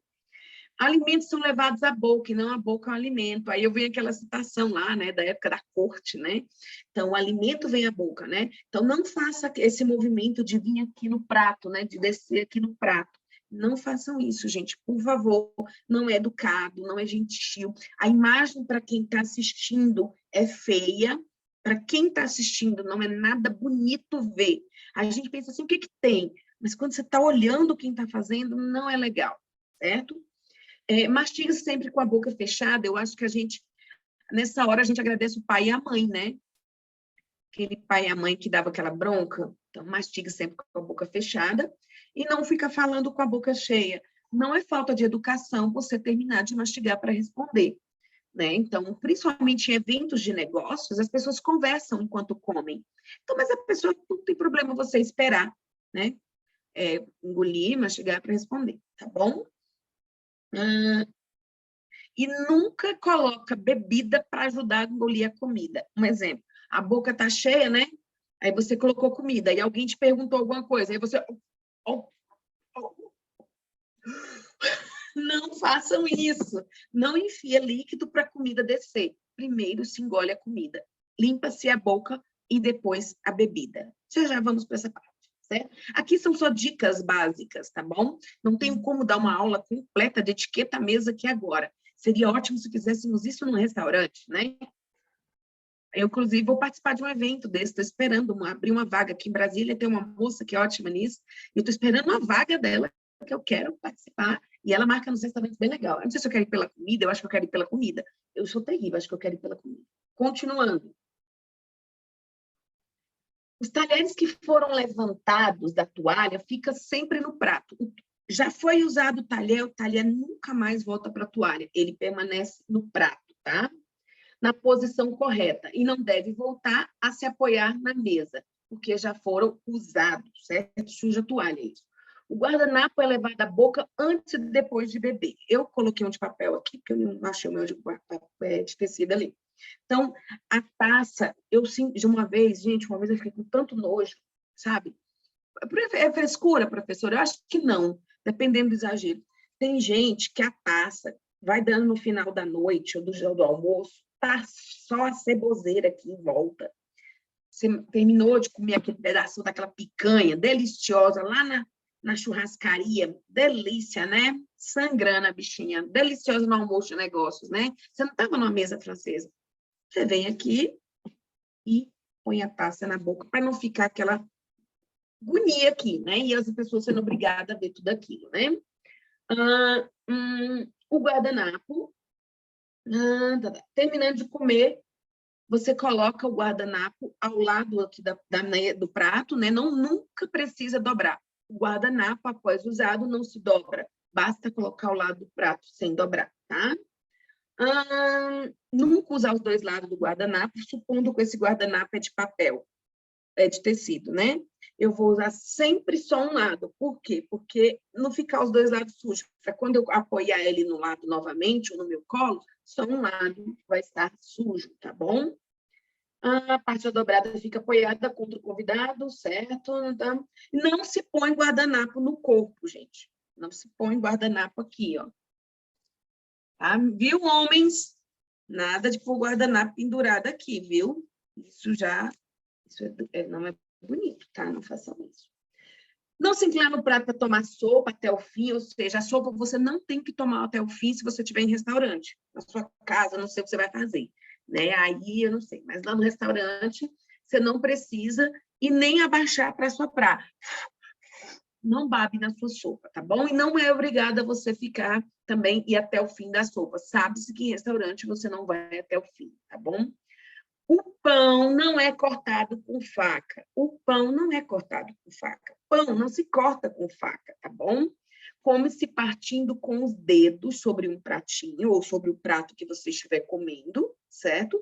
Alimentos são levados à boca, e não a boca é um alimento. Aí eu venho aquela citação lá, né, da época da corte, né? Então, o alimento vem à boca, né? Então, não faça esse movimento de vir aqui no prato, né, de descer aqui no prato. Não façam isso, gente, por favor. Não é educado, não é gentil. A imagem para quem está assistindo é feia, para quem está assistindo, não é nada bonito ver. A gente pensa assim, o que tem? Mas quando você está olhando quem está fazendo, não é legal, certo? Mastiga sempre com a boca fechada. Eu acho que nessa hora, a gente agradece o pai e a mãe, né? Aquele pai e a mãe que dava aquela bronca. Então, mastiga sempre com a boca fechada e não fica falando com a boca cheia. Não é falta de educação você terminar de mastigar para responder, né? Então, principalmente em eventos de negócios, as pessoas conversam enquanto comem. Então, mas a pessoa não tem problema você esperar, né? Engolir, mastigar para responder, tá bom? E nunca coloca bebida para ajudar a engolir a comida. Um exemplo, a boca está cheia, né? Aí você colocou comida, e alguém te perguntou alguma coisa, aí você... Não façam isso. Não enfia líquido para a comida descer. Primeiro se engole a comida. Limpa-se a boca e depois a bebida. Já vamos para essa parte, certo? Aqui são só dicas básicas, tá bom? Não tenho como dar uma aula completa de etiqueta à mesa aqui agora. Seria ótimo se fizéssemos isso num restaurante, né? Eu, inclusive, vou participar de um evento desse, estou esperando abrir uma vaga aqui em Brasília, tem uma moça que é ótima nisso, e eu estou esperando uma vaga dela, que eu quero participar, e ela marca nos restaurantes bem legal. Eu não sei se eu quero ir pela comida, eu acho que eu quero ir pela comida. Eu sou terrível, acho que eu quero ir pela comida. Continuando. Os talheres que foram levantados da toalha ficam sempre no prato. Já foi usado o talher nunca mais volta para a toalha, ele permanece no prato, tá? Na posição correta, e não deve voltar a se apoiar na mesa, porque já foram usados, certo? Suja a toalha, isso. O guardanapo é levado à boca antes e depois de beber. Eu coloquei um de papel aqui, porque eu não achei o meu de tecido ali. Então, a taça, eu sinto, de uma vez eu fiquei com tanto nojo, sabe? É frescura, professora? Eu acho que não, dependendo do exagero. Tem gente que a taça vai dando no final da noite ou do almoço, tá só a ceboseira aqui em volta. Você terminou de comer aquele pedaço daquela picanha deliciosa lá na churrascaria, delícia, né? Sangrando a bichinha, deliciosa no almoço de negócios, né? Você não estava numa mesa francesa. Você vem aqui e põe a taça na boca para não ficar aquela agonia aqui, né? E as pessoas sendo obrigadas a ver tudo aquilo, né? O guardanapo, terminando de comer, você coloca o guardanapo ao lado aqui do prato, né? Nunca precisa dobrar. O guardanapo, após usado, não se dobra. Basta colocar ao lado do prato sem dobrar, tá? Nunca usar os dois lados do guardanapo, supondo que esse guardanapo é de papel, é de tecido, né? Eu vou usar sempre só um lado. Por quê? Porque não ficar os dois lados sujos. Para quando eu apoiar ele no lado novamente, ou no meu colo, só um lado vai estar sujo, tá bom? A parte dobrada fica apoiada contra o convidado, certo? Então, não se põe guardanapo no corpo, gente. Não se põe guardanapo aqui, ó. Tá? Viu, homens? Nada de pôr guardanapo pendurado aqui, viu? Isso não é bonito, tá? Não façam isso. Não se inclinar no prato para tomar sopa até o fim, ou seja, a sopa você não tem que tomar até o fim se você estiver em restaurante. Na sua casa, não sei o que você vai fazer, né? Aí eu não sei, mas lá no restaurante você não precisa e nem abaixar para soprar. Não babe na sua sopa, tá bom? E não é obrigada você ficar também e até o fim da sopa. Sabe-se que em restaurante você não vai até o fim, tá bom? O pão não é cortado com faca. O pão não é cortado com faca. Pão não se corta com faca, tá bom? Come-se partindo com os dedos sobre um pratinho ou sobre o prato que você estiver comendo, certo?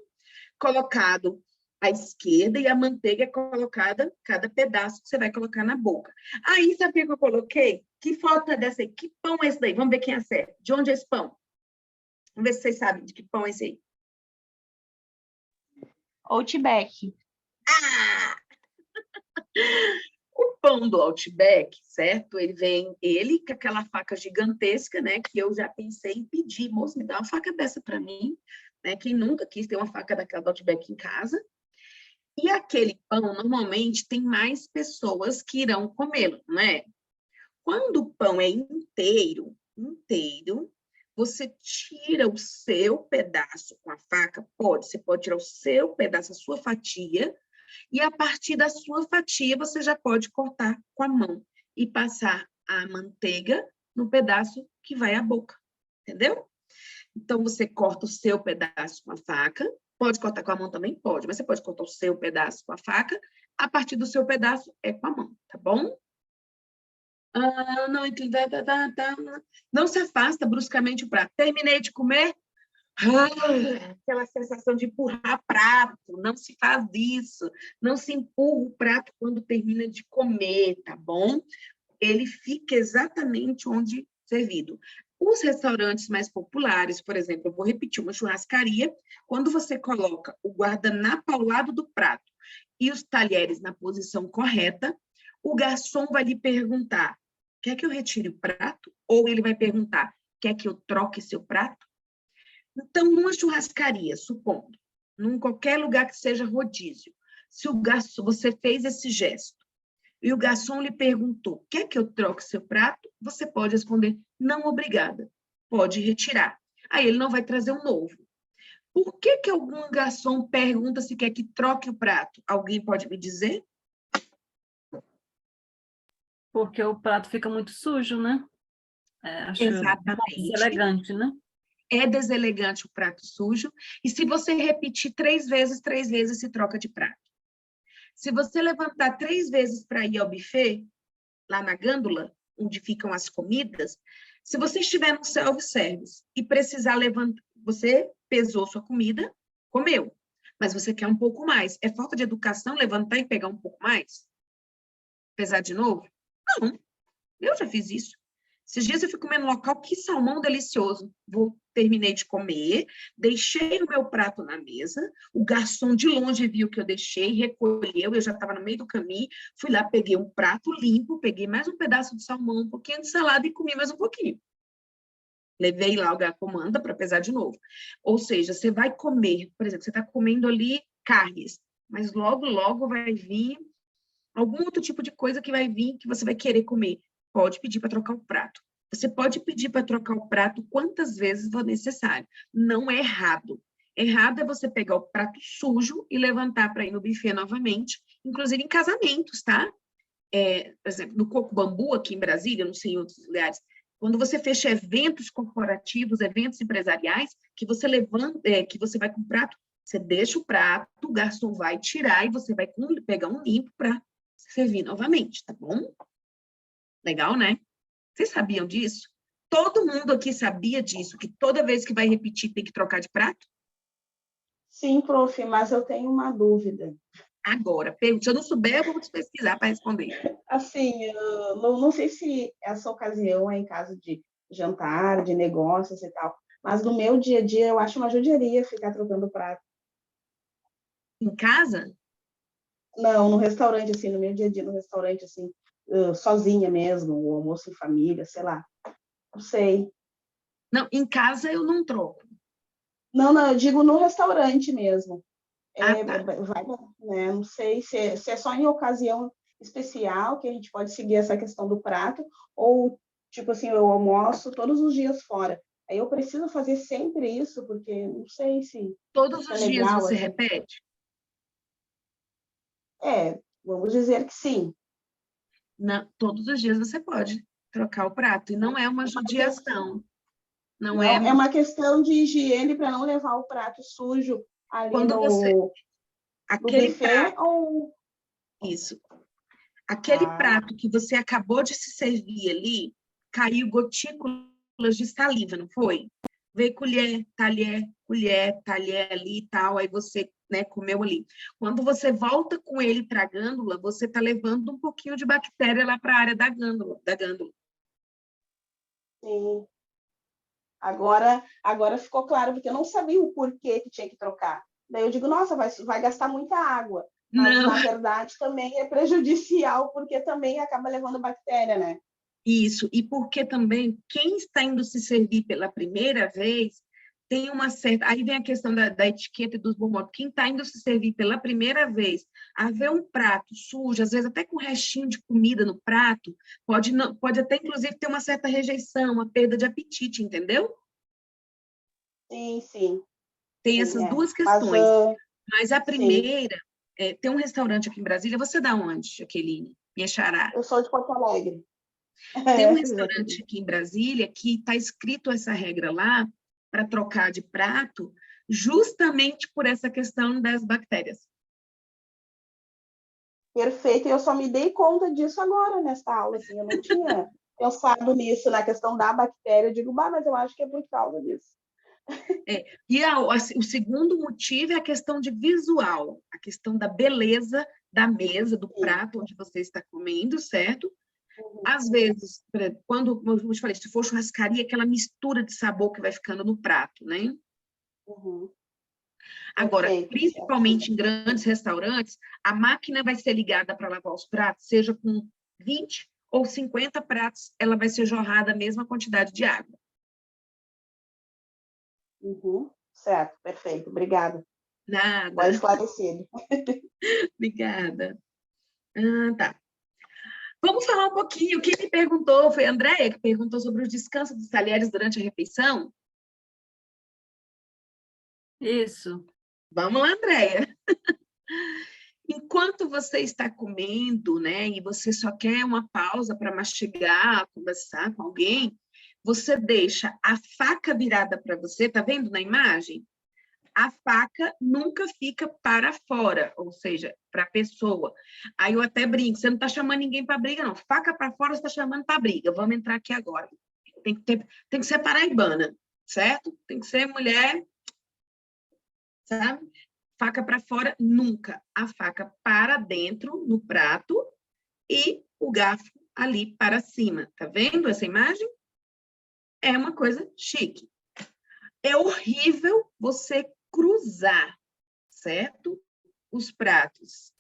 Colocado à esquerda e a manteiga é colocada cada pedaço que você vai colocar na boca. Aí, sabe o que eu coloquei? Que foto é dessa aí? Que pão é esse daí? Vamos ver quem acerta. De onde é esse pão? Vamos ver se vocês sabem de que pão é esse aí. Outback. O pão do Outback, certo? Ele vem, com aquela faca gigantesca, né? Que eu já pensei em pedir, moço, me dá uma faca dessa para mim, né? Quem nunca quis ter uma faca daquela do Outback em casa? E aquele pão, normalmente, tem mais pessoas que irão comê-lo, não é? Quando o pão é inteiro, Você tira o seu pedaço com a faca? Pode, você pode tirar o seu pedaço, a sua fatia, e a partir da sua fatia você já pode cortar com a mão e passar a manteiga no pedaço que vai à boca, entendeu? Então, você corta o seu pedaço com a faca, pode cortar com a mão também? Pode, mas você pode cortar o seu pedaço com a faca, a partir do seu pedaço é com a mão, tá bom? Não, não se afasta bruscamente o prato. Terminei de comer, aquela sensação de empurrar prato, não se faz isso, não se empurra o prato quando termina de comer, tá bom? Ele fica exatamente onde servido. Os restaurantes mais populares, por exemplo, eu vou repetir, uma churrascaria, quando você coloca o guardanapo ao lado do prato e os talheres na posição correta, o garçom vai lhe perguntar, quer que eu retire o prato? Ou ele vai perguntar, quer que eu troque seu prato? Então, numa churrascaria, supondo, num qualquer lugar que seja rodízio, se o garçom, você fez esse gesto, e o garçom lhe perguntou, quer que eu troque seu prato? Você pode responder, não, obrigada. Pode retirar. Aí ele não vai trazer um novo. Por que algum garçom pergunta se quer que troque o prato? Alguém pode me dizer? Porque o prato fica muito sujo, né? Acho Exatamente. deselegante, né? É deselegante o prato sujo. E se você repetir 3 vezes se troca de prato. Se você levantar 3 vezes para ir ao buffet, lá na gândula, onde ficam as comidas, se você estiver no self-service e precisar levantar, você pesou sua comida, comeu, mas você quer um pouco mais. É falta de educação levantar e pegar um pouco mais? Pesar de novo? Não, eu já fiz isso. Esses dias eu fui comer no local, que salmão delicioso. Terminei de comer, deixei o meu prato na mesa, o garçom de longe viu que eu deixei, recolheu, eu já estava no meio do caminho, fui lá, peguei um prato limpo, peguei mais um pedaço de salmão, um pouquinho de salada e comi mais um pouquinho. Levei lá o comanda para pesar de novo. Ou seja, você vai comer, por exemplo, você está comendo ali carnes, mas logo, logo vai vir algum outro tipo de coisa que vai vir, que você vai querer comer. Pode pedir para trocar o prato. Você pode pedir para trocar o prato quantas vezes for necessário. Não é errado. Errado é você pegar o prato sujo e levantar para ir no buffet novamente, inclusive em casamentos, tá? Por exemplo, no Coco Bambu, aqui em Brasília, não sei em outros lugares, quando você fecha eventos corporativos, eventos empresariais, que você levanta, que você vai com o prato, você deixa o prato, o garçom vai tirar e você vai pegar um limpo para servir novamente, tá bom? Legal, né? Vocês sabiam disso? Todo mundo aqui sabia disso, que toda vez que vai repetir tem que trocar de prato? Sim, prof, mas eu tenho uma dúvida. Agora, se eu não souber, eu vou te pesquisar para responder. Assim, não sei se essa ocasião é em caso de jantar, de negócios e tal, mas no meu dia a dia eu acho uma judiaria ficar trocando prato. Em casa? Não, no restaurante, assim, no meu dia a dia, no restaurante, assim, sozinha mesmo, o almoço em família, sei lá. Não sei. Não, em casa eu não troco. Não, eu digo no restaurante mesmo. Tá. Vai, né? Não sei se é só em ocasião especial que a gente pode seguir essa questão do prato, ou, tipo assim, eu almoço todos os dias fora. Aí eu preciso fazer sempre isso, porque não sei se Todos os dias legal, você assim. repete? Vamos dizer que sim. Não, todos os dias você pode trocar o prato, e não é uma judiação. Não é uma questão de higiene para não levar o prato sujo ali quando no buffet, prato, ou... Isso. Aquele prato que você acabou de se servir ali, caiu gotículas de saliva, não foi? Veio colher, talher ali e tal, aí você, né, comeu ali. Quando você volta com ele para a gândula, você está levando um pouquinho de bactéria lá para a área da gândula. Sim. Agora ficou claro, porque eu não sabia o porquê que tinha que trocar. Daí eu digo, nossa, vai gastar muita água. Mas, não. Na verdade, também é prejudicial, porque também acaba levando bactéria, né? Isso, e porque também quem está indo se servir pela primeira vez tem uma certa... Aí vem a questão da etiqueta e dos bons modos. Quem está indo se servir pela primeira vez, a ver um prato sujo, às vezes até com restinho de comida no prato, pode até, inclusive, ter uma certa rejeição, uma perda de apetite, entendeu? Sim, sim. Tem Sim, essas duas Mas, questões. Mas a sim, primeira, tem um restaurante aqui em Brasília. Você é da onde, Jaqueline? Minha xará. eu sou de Porto Alegre. Tem um Exatamente. restaurante aqui em Brasília que está escrito essa regra lá para trocar de prato, justamente por essa questão das bactérias. Perfeito, e eu só me dei conta disso agora nessa aula, assim, eu não tinha pensado nisso, na questão da bactéria, eu digo, mas eu acho que é por causa disso. E o segundo motivo é a questão de visual, a questão da beleza da mesa, do prato onde você está comendo, certo? Às vezes, quando, como eu te falei, se for churrascaria, aquela mistura de sabor que vai ficando no prato, né? Agora, Perfeito, principalmente em grandes restaurantes, a máquina vai ser ligada para lavar os pratos, seja com 20 ou 50 pratos, ela vai ser jorrada a mesma quantidade de água. Certo, perfeito, obrigada. Nada. Agora esclarecido. Obrigada. Tá. Vamos falar um pouquinho. Quem me perguntou foi a Andréia, que perguntou sobre os descansos dos talheres durante a refeição. Isso. Vamos lá, Andréia. Enquanto você está comendo, né, e você só quer uma pausa para mastigar, conversar com alguém, você deixa a faca virada para você, tá vendo na imagem? A faca nunca fica para fora, ou seja, para a pessoa. Aí eu até brinco, você não está chamando ninguém para briga, não. Faca para fora, você está chamando para briga. Vamos entrar aqui agora. Tem que ser paraibana, certo? Tem que ser mulher, sabe? Faca para fora, nunca. A faca para dentro, no prato, e o garfo ali para cima. Tá vendo essa imagem? É uma coisa chique. É horrível você cruzar, certo? Os pratos.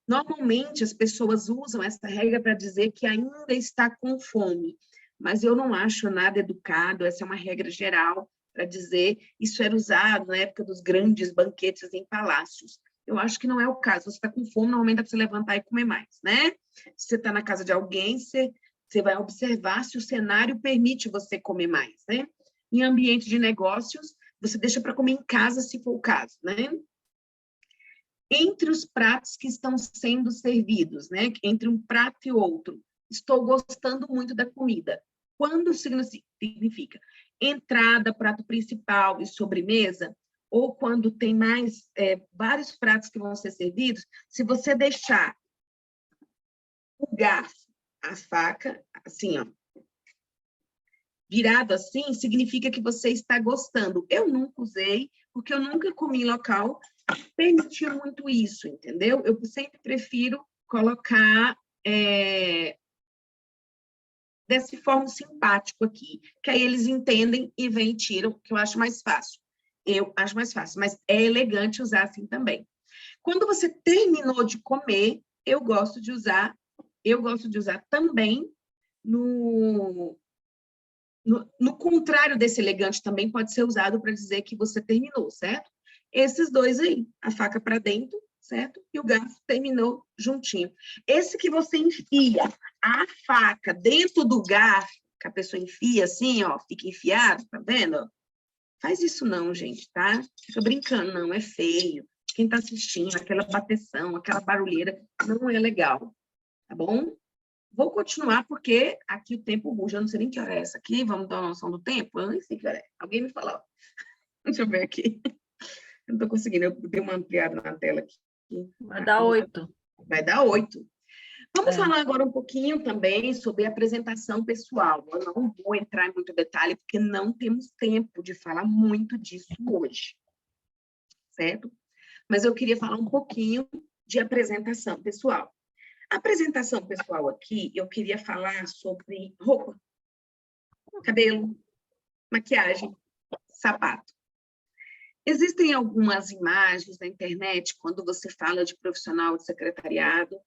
Normalmente, as pessoas usam essa regra para dizer que ainda está com fome, mas eu não acho nada educado, essa é uma regra geral para dizer, isso era usado na época dos grandes banquetes em palácios. Eu acho que não é o caso, você está com fome, normalmente dá para você levantar e comer mais, né? Se você está na casa de alguém, você vai observar se o cenário permite você comer mais, né? Em ambiente de negócios, você deixa para comer em casa, se for o caso, né? Entre os pratos que estão sendo servidos, né? Entre um prato e outro, estou gostando muito da comida. Quando significa entrada, prato principal e sobremesa, ou quando tem mais vários pratos que vão ser servidos, se você deixar o garfo, a faca, assim, ó, virado assim, significa que você está gostando. Eu nunca usei, porque eu nunca comi em local que permitia muito isso, entendeu? Eu sempre prefiro colocar dessa forma simpático aqui, que aí eles entendem e vêm e tiram, que eu acho mais fácil. Eu acho mais fácil, mas é elegante usar assim também. Quando você terminou de comer, eu gosto de usar também no contrário desse elegante também pode ser usado para dizer que você terminou, certo? Esses dois aí, a faca para dentro, certo? E o garfo terminou juntinho. Esse que você enfia a faca dentro do garfo, que a pessoa enfia assim, ó, fica enfiado, tá vendo? Faz isso não, gente, tá? Fica brincando, não, é feio. Quem tá assistindo, aquela bateção, aquela barulheira, não é legal, tá bom? Vou continuar, porque aqui o tempo ruge. Eu não sei nem que hora é essa aqui. Vamos dar uma noção do tempo? Eu nem sei que hora é. Alguém me fala. Deixa eu ver aqui. Eu não estou conseguindo. Eu dei uma ampliada na tela aqui. Vai dar 8. Vai dar 8. Vamos falar agora um pouquinho também sobre a apresentação pessoal. Eu não vou entrar em muito detalhe, porque não temos tempo de falar muito disso hoje. Certo? Mas eu queria falar um pouquinho de apresentação pessoal. A apresentação pessoal aqui, eu queria falar sobre roupa, cabelo, maquiagem, sapato. Existem algumas imagens na internet quando você fala de profissional de secretariado.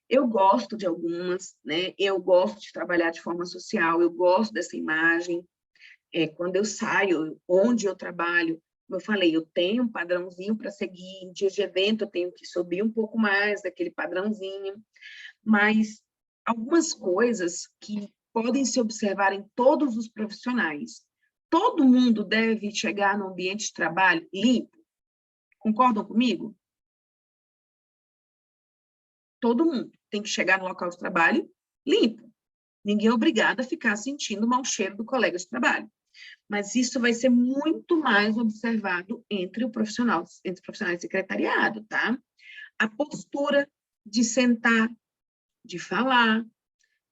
Eu gosto de algumas, né? Eu gosto de trabalhar de forma social, eu gosto dessa imagem. Quando eu saio, onde eu trabalho, como eu falei, eu tenho um padrãozinho para seguir. Em dias de evento, eu tenho que subir um pouco mais daquele padrãozinho. Mas algumas coisas que podem se observar em todos os profissionais. todo mundo deve chegar no ambiente de trabalho limpo. Concordam comigo? Todo mundo tem que chegar no local de trabalho limpo. Ninguém é obrigado a ficar sentindo o mau cheiro do colega de trabalho. Mas isso vai ser muito mais observado entre profissionais de secretariado, tá? A postura de sentar, de falar,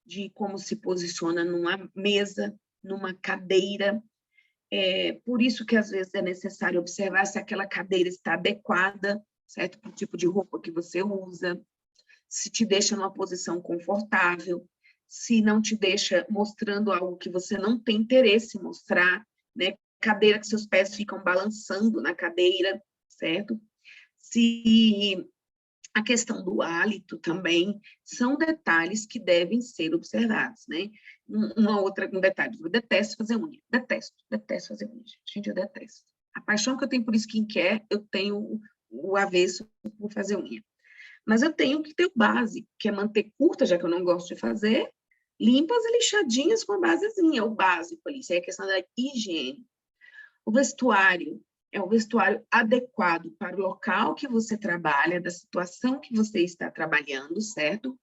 de como se posiciona numa mesa, numa cadeira. Por isso que, às vezes, é necessário observar se aquela cadeira está adequada, certo? Para o tipo de roupa que você usa, se te deixa numa posição confortável, se não te deixa mostrando algo que você não tem interesse em mostrar, né? Cadeira que seus pés ficam balançando na cadeira, certo? Se a questão do hálito também são detalhes que devem ser observados, né? Um detalhe, eu detesto fazer unha, detesto fazer unha, gente, eu detesto. A paixão que eu tenho por skincare, eu tenho o avesso por fazer unha. Mas eu tenho que ter o básico, que é manter curta, já que eu não gosto de fazer, limpas e lixadinhas com a basezinha, o básico ali, isso aí é questão da higiene. O vestuário é um vestuário adequado para o local que você trabalha, da situação que você está trabalhando, certo?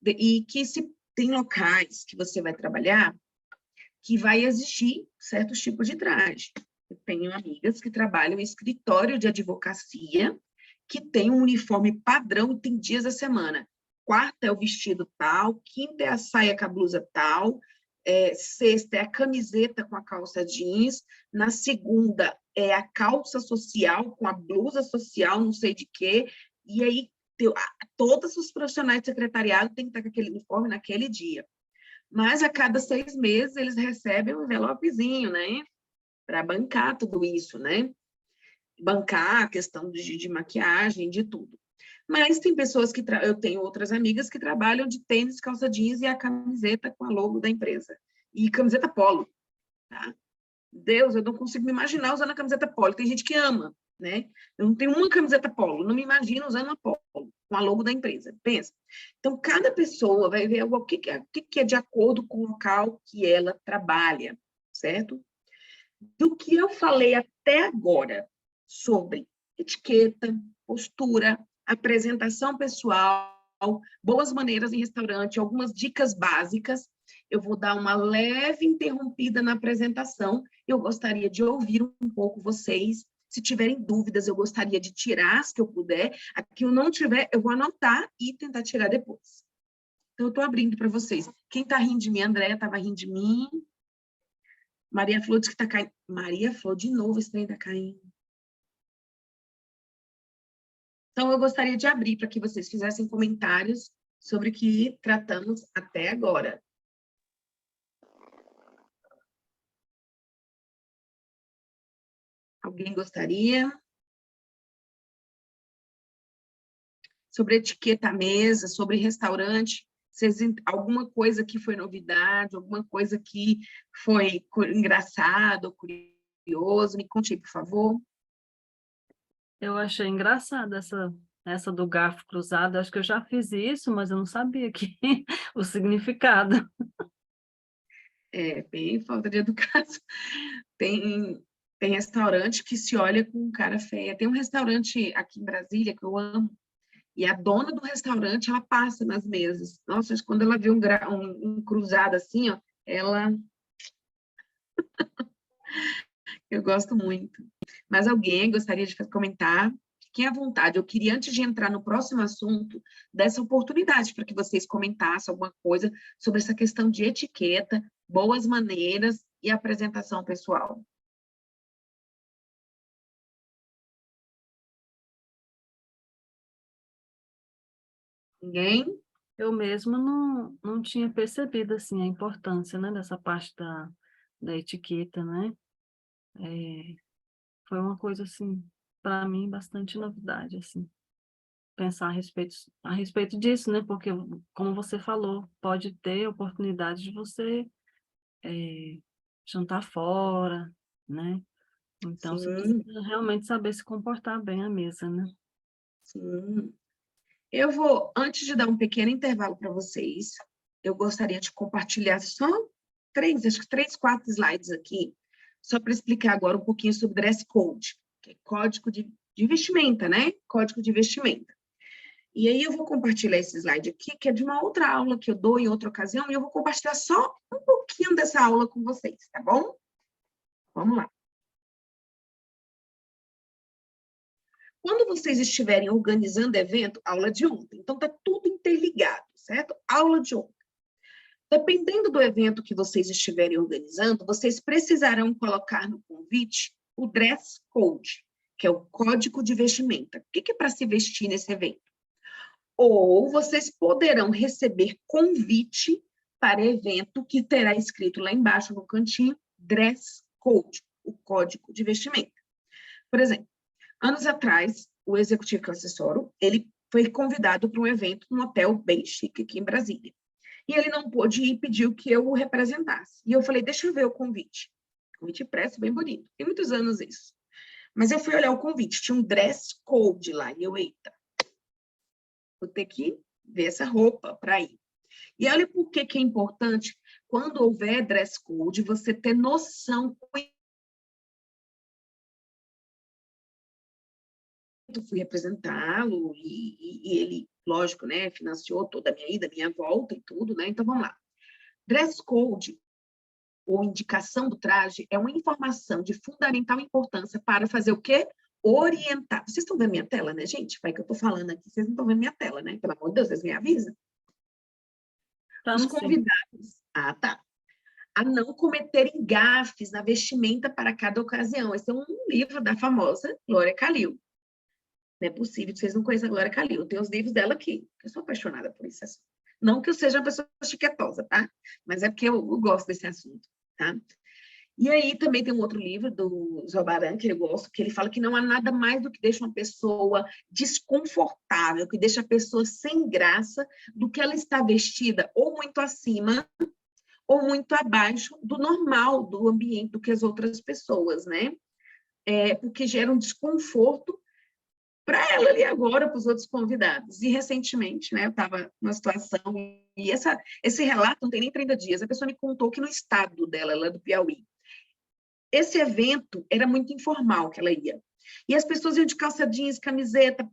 E que se tem locais que você vai trabalhar que vai exigir certos tipos de traje. Eu tenho amigas que trabalham em escritório de advocacia, que tem um uniforme padrão e tem dias da semana. Quarta é o vestido tal, quinta é a saia com a blusa tal, sexta é a camiseta com a calça jeans, na segunda é a calça social com a blusa social, não sei de quê, e aí todos os profissionais de secretariado têm que estar com aquele uniforme naquele dia. Mas a cada 6 meses eles recebem um envelopezinho, né? Para bancar tudo isso, né? Bancar a questão de maquiagem, de tudo. Mas tem pessoas que... Eu tenho outras amigas que trabalham de tênis, calça jeans e a camiseta com a logo da empresa. E camiseta polo, tá? Deus, eu não consigo me imaginar usando a camiseta polo. Tem gente que ama, né? Eu não tenho uma camiseta polo, não me imagino usando uma polo com a logo da empresa. Pensa. Então, cada pessoa vai ver o que é de acordo com o local que ela trabalha, certo? Do que eu falei até agora sobre etiqueta, postura, apresentação pessoal, boas maneiras em restaurante, algumas dicas básicas, eu vou dar uma leve interrompida na apresentação. Eu gostaria de ouvir um pouco vocês. Se tiverem dúvidas, eu gostaria de tirar as que eu puder. A que eu não tiver, eu vou anotar e tentar tirar depois. Então, eu estou abrindo para vocês. Quem está rindo de mim? A Andréia estava rindo de mim. Maria Flor disse que está caindo. Maria Flor, de novo, esse trem está caindo. Então, eu gostaria de abrir para que vocês fizessem comentários sobre o que tratamos até agora. Alguém gostaria? Sobre etiqueta à mesa, sobre restaurante, alguma coisa que foi novidade, alguma coisa que foi engraçado, curioso, me conte aí, por favor. Eu achei engraçada essa do garfo cruzado. Acho que eu já fiz isso, mas eu não sabia o significado. Bem falta de educação. Tem restaurante que se olha com cara feia. Tem um restaurante aqui em Brasília que eu amo, e a dona do restaurante, ela passa nas mesas. Nossa, quando ela vê um cruzado assim, ó, ela... Eu gosto muito. Mas alguém gostaria de comentar? Fiquem à vontade. Eu queria, antes de entrar no próximo assunto, dar essa oportunidade para que vocês comentassem alguma coisa sobre essa questão de etiqueta, boas maneiras e apresentação pessoal. Ninguém? Eu mesma não tinha percebido assim, a importância, né, dessa parte da etiqueta, né? Foi uma coisa, assim, para mim, bastante novidade, assim, pensar a respeito disso, né? Porque, como você falou, pode ter oportunidade de você jantar fora, né? Então, você Sim, precisa realmente saber se comportar bem à mesa, né? sim. Eu vou, antes de dar um pequeno intervalo para vocês, eu gostaria de compartilhar só 3, 4 slides aqui só para explicar agora um pouquinho sobre dress code, que é código de vestimenta, né? Código de vestimenta. E aí eu vou compartilhar esse slide aqui, que é de uma outra aula que eu dou em outra ocasião, e eu vou compartilhar só um pouquinho dessa aula com vocês, tá bom? Vamos lá. Quando vocês estiverem organizando evento, aula de ontem, então tá tudo interligado, certo? Aula de ontem. Dependendo do evento que vocês estiverem organizando, vocês precisarão colocar no convite o dress code, que é o código de vestimenta. O que é para se vestir nesse evento? Ou vocês poderão receber convite para evento que terá escrito lá embaixo no cantinho, dress code, o código de vestimenta. Por exemplo, anos atrás, o executivo que eu assessoro, ele foi convidado para um evento num hotel bem chique aqui em Brasília. E ele não pôde ir e pediu que eu o representasse. E eu falei, deixa eu ver o convite. Convite impresso, bem bonito. Tem muitos anos isso. Mas eu fui olhar o convite, tinha um dress code lá. E eu, eita, vou ter que ver essa roupa para ir. E olha por que é importante, quando houver dress code, você ter noção. Eu fui representá-lo e ele, lógico, né, financiou toda a minha ida, minha volta e tudo, né? Então, vamos lá. Dress code, ou indicação do traje, é uma informação de fundamental importância para fazer o quê? Orientar. Vocês estão vendo minha tela, né, gente? Vai que eu estou falando aqui, vocês não estão vendo minha tela, né? Pelo amor de Deus, vocês me avisam. Os convidados, tá. A não cometerem gafes na vestimenta para cada ocasião. Esse é um livro da famosa Glória Calil. Não é possível que vocês não conheçam a Glória Calil. Eu tenho os livros dela aqui. Eu sou apaixonada por esse assunto. Não que eu seja uma pessoa chiquetosa, tá? Mas é porque eu gosto desse assunto, tá? E aí também tem um outro livro do Zobaran, que eu gosto, que ele fala que não há nada mais do que deixa uma pessoa desconfortável, que deixa a pessoa sem graça, do que ela está vestida ou muito acima ou muito abaixo do normal, do ambiente, do que as outras pessoas, né? Porque gera um desconforto para ela ali agora, para os outros convidados. E recentemente, né, eu estava numa situação, e esse relato não tem nem 30 dias, a pessoa me contou que no estado dela, ela é do Piauí, esse evento era muito informal que ela ia. E as pessoas iam de calça jeans, camiseta,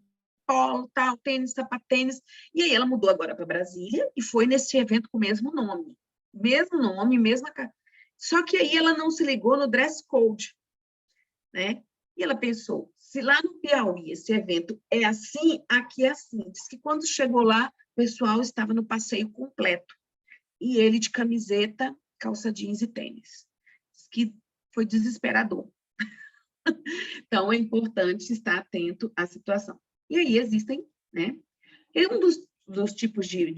polo, tal, tênis, sapatênis. E aí ela mudou agora para Brasília e foi nesse evento com o mesmo nome. Mesmo nome, mesma... Só que aí ela não se ligou no dress code, né? E ela pensou, se lá no Piauí esse evento é assim, aqui é assim. Diz que quando chegou lá, o pessoal estava no passeio completo. E ele de camiseta, calça jeans e tênis. Diz que foi desesperador. Então, é importante estar atento à situação. E aí existem, né? E um dos tipos de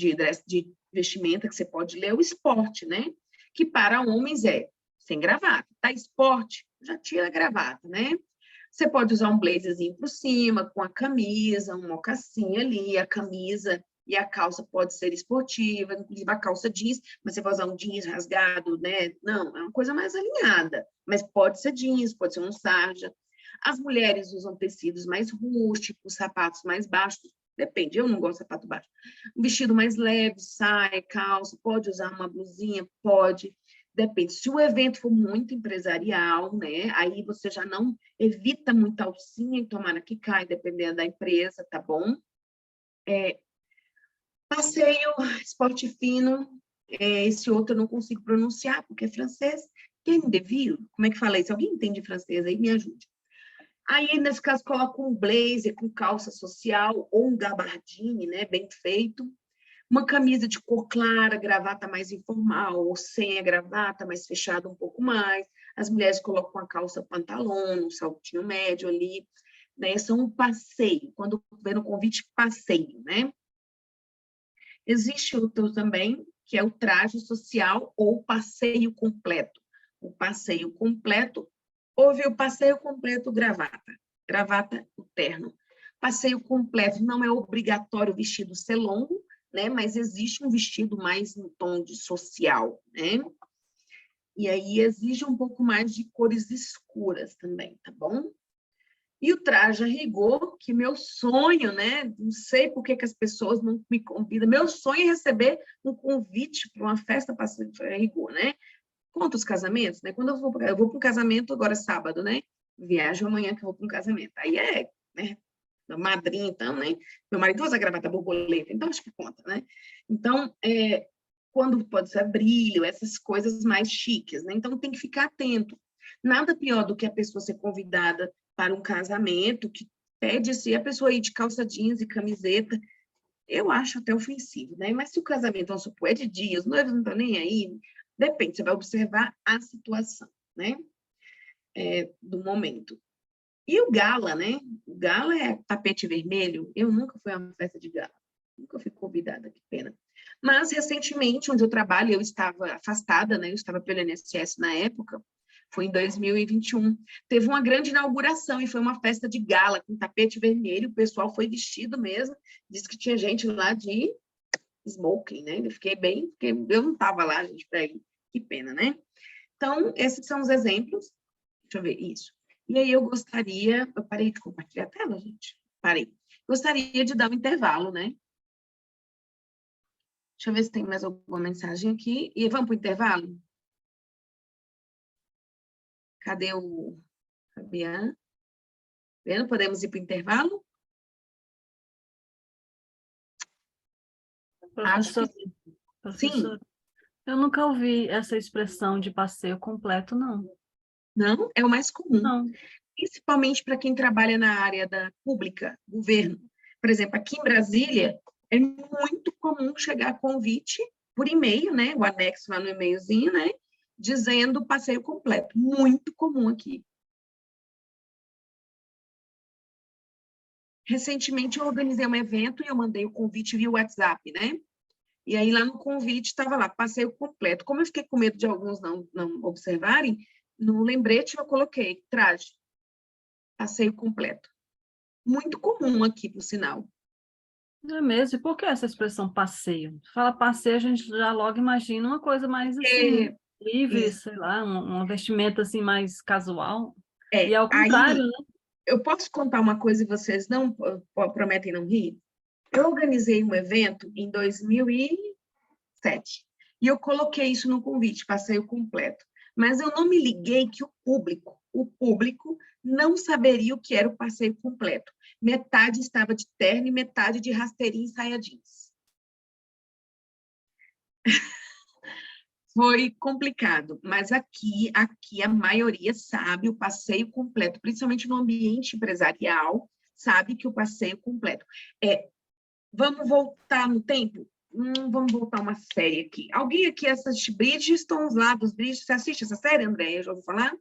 vestimenta que você pode ler é o esporte, né? Que para homens é sem gravata. Tá esporte, já tira a gravata, né? Você pode usar um blazerzinho por cima, com a camisa, um mocassim ali, a camisa e a calça pode ser esportiva, inclusive a calça jeans, mas você pode usar um jeans rasgado, né? Não, é uma coisa mais alinhada, mas pode ser jeans, pode ser um sarja. As mulheres usam tecidos mais rústicos, sapatos mais baixos, depende, eu não gosto de sapato baixo. Um vestido mais leve, saia, calça, pode usar uma blusinha, pode, depende. Se o evento for muito empresarial, né? Aí você já não evita muita alcinha e tomara que cai, dependendo da empresa, tá bom? Passeio, esporte fino, esse outro eu não consigo pronunciar, porque é francês. Quem devia? Como é que fala isso? Alguém entende francês aí? Me ajude. Aí, nesse caso, coloca um blazer com calça social ou um gabardine, né, bem feito. Uma camisa de cor clara, gravata mais informal, ou sem a gravata, mais fechada um pouco mais. As mulheres colocam a calça pantalão, um saltinho médio ali. Né? São um passeio, quando vem no convite, passeio, né? Existe outro também, que é o traje social ou passeio completo. O passeio completo, houve o passeio completo gravata. Gravata, o terno. Passeio completo não é obrigatório o vestido ser longo, né? Mas existe um vestido mais no tom de social, né? E aí exige um pouco mais de cores escuras também, tá bom? E o traje a rigor, que meu sonho, né? Não sei por que as pessoas não me convidam. Meu sonho é receber um convite para uma festa para a rigor, né? conta os casamentos, né? Quando eu vou para um casamento agora sábado, né? Viajo amanhã que eu vou para um casamento. Aí né? Da madrinha, então, né? Meu marido usa gravata borboleta, então acho que conta, né? Então, quando pode ser brilho, essas coisas mais chiques, né? Então tem que ficar atento. Nada pior do que a pessoa ser convidada para um casamento que pede-se a pessoa ir de calça jeans e camiseta. Eu acho até ofensivo, né? Mas se o casamento, vamos supor, é de dia, os noivos não estão nem aí, depende, você vai observar a situação, né? Do momento. E o gala, né? O gala é tapete vermelho. Eu nunca fui a uma festa de gala. Nunca fui convidada, que pena. Mas, recentemente, onde eu trabalho, eu estava afastada, né? Eu estava pelo INSS na época, foi em 2021. Teve uma grande inauguração e foi uma festa de gala com tapete vermelho. O pessoal foi vestido mesmo. Disse que tinha gente lá de smoking, né? Eu fiquei bem, porque eu não estava lá, gente, para ir. Que pena, né? Então, esses são os exemplos. Deixa eu ver, isso. E aí eu gostaria... Eu parei de compartilhar a tela, gente? Parei. Gostaria de dar um intervalo, né? Deixa eu ver se tem mais alguma mensagem aqui. E vamos para o intervalo? Cadê o Fabiano? Vendo? Podemos ir para o intervalo? Professor, Sim. Eu nunca ouvi essa expressão de passeio completo, não. Não? É o mais comum. Não. Principalmente para quem trabalha na área da pública, governo. Por exemplo, aqui em Brasília, é muito comum chegar convite por e-mail, né? O anexo lá no e-mailzinho, né? Dizendo passeio completo. Muito comum aqui. Recentemente, eu organizei um evento e eu mandei o convite via WhatsApp, né? E aí, lá no convite, estava lá, passeio completo. Como eu fiquei com medo de alguns não observarem, no lembrete eu coloquei, traje, passeio completo. Muito comum aqui, por sinal. Não é mesmo? E por que essa expressão passeio? Fala passeio, a gente já logo imagina uma coisa mais assim, livre, sei lá, uma vestimenta assim mais casual. E ao contrário, aí, né? eu posso contar uma coisa e vocês não prometem não rir? Eu organizei um evento em 2007 e eu coloquei isso no convite, passeio completo. Mas eu não me liguei que o público não saberia o que era o passeio completo. Metade estava de terno e metade de rasteirinha e saia jeans. Foi complicado, mas aqui a maioria sabe o passeio completo, principalmente no ambiente empresarial, sabe que o passeio completo. Vamos voltar no tempo? Vamos voltar uma série aqui. Alguém aqui assiste Bridgerton, lá dos Bridgerton? Você assiste essa série, Andréia? Já ouviu falar?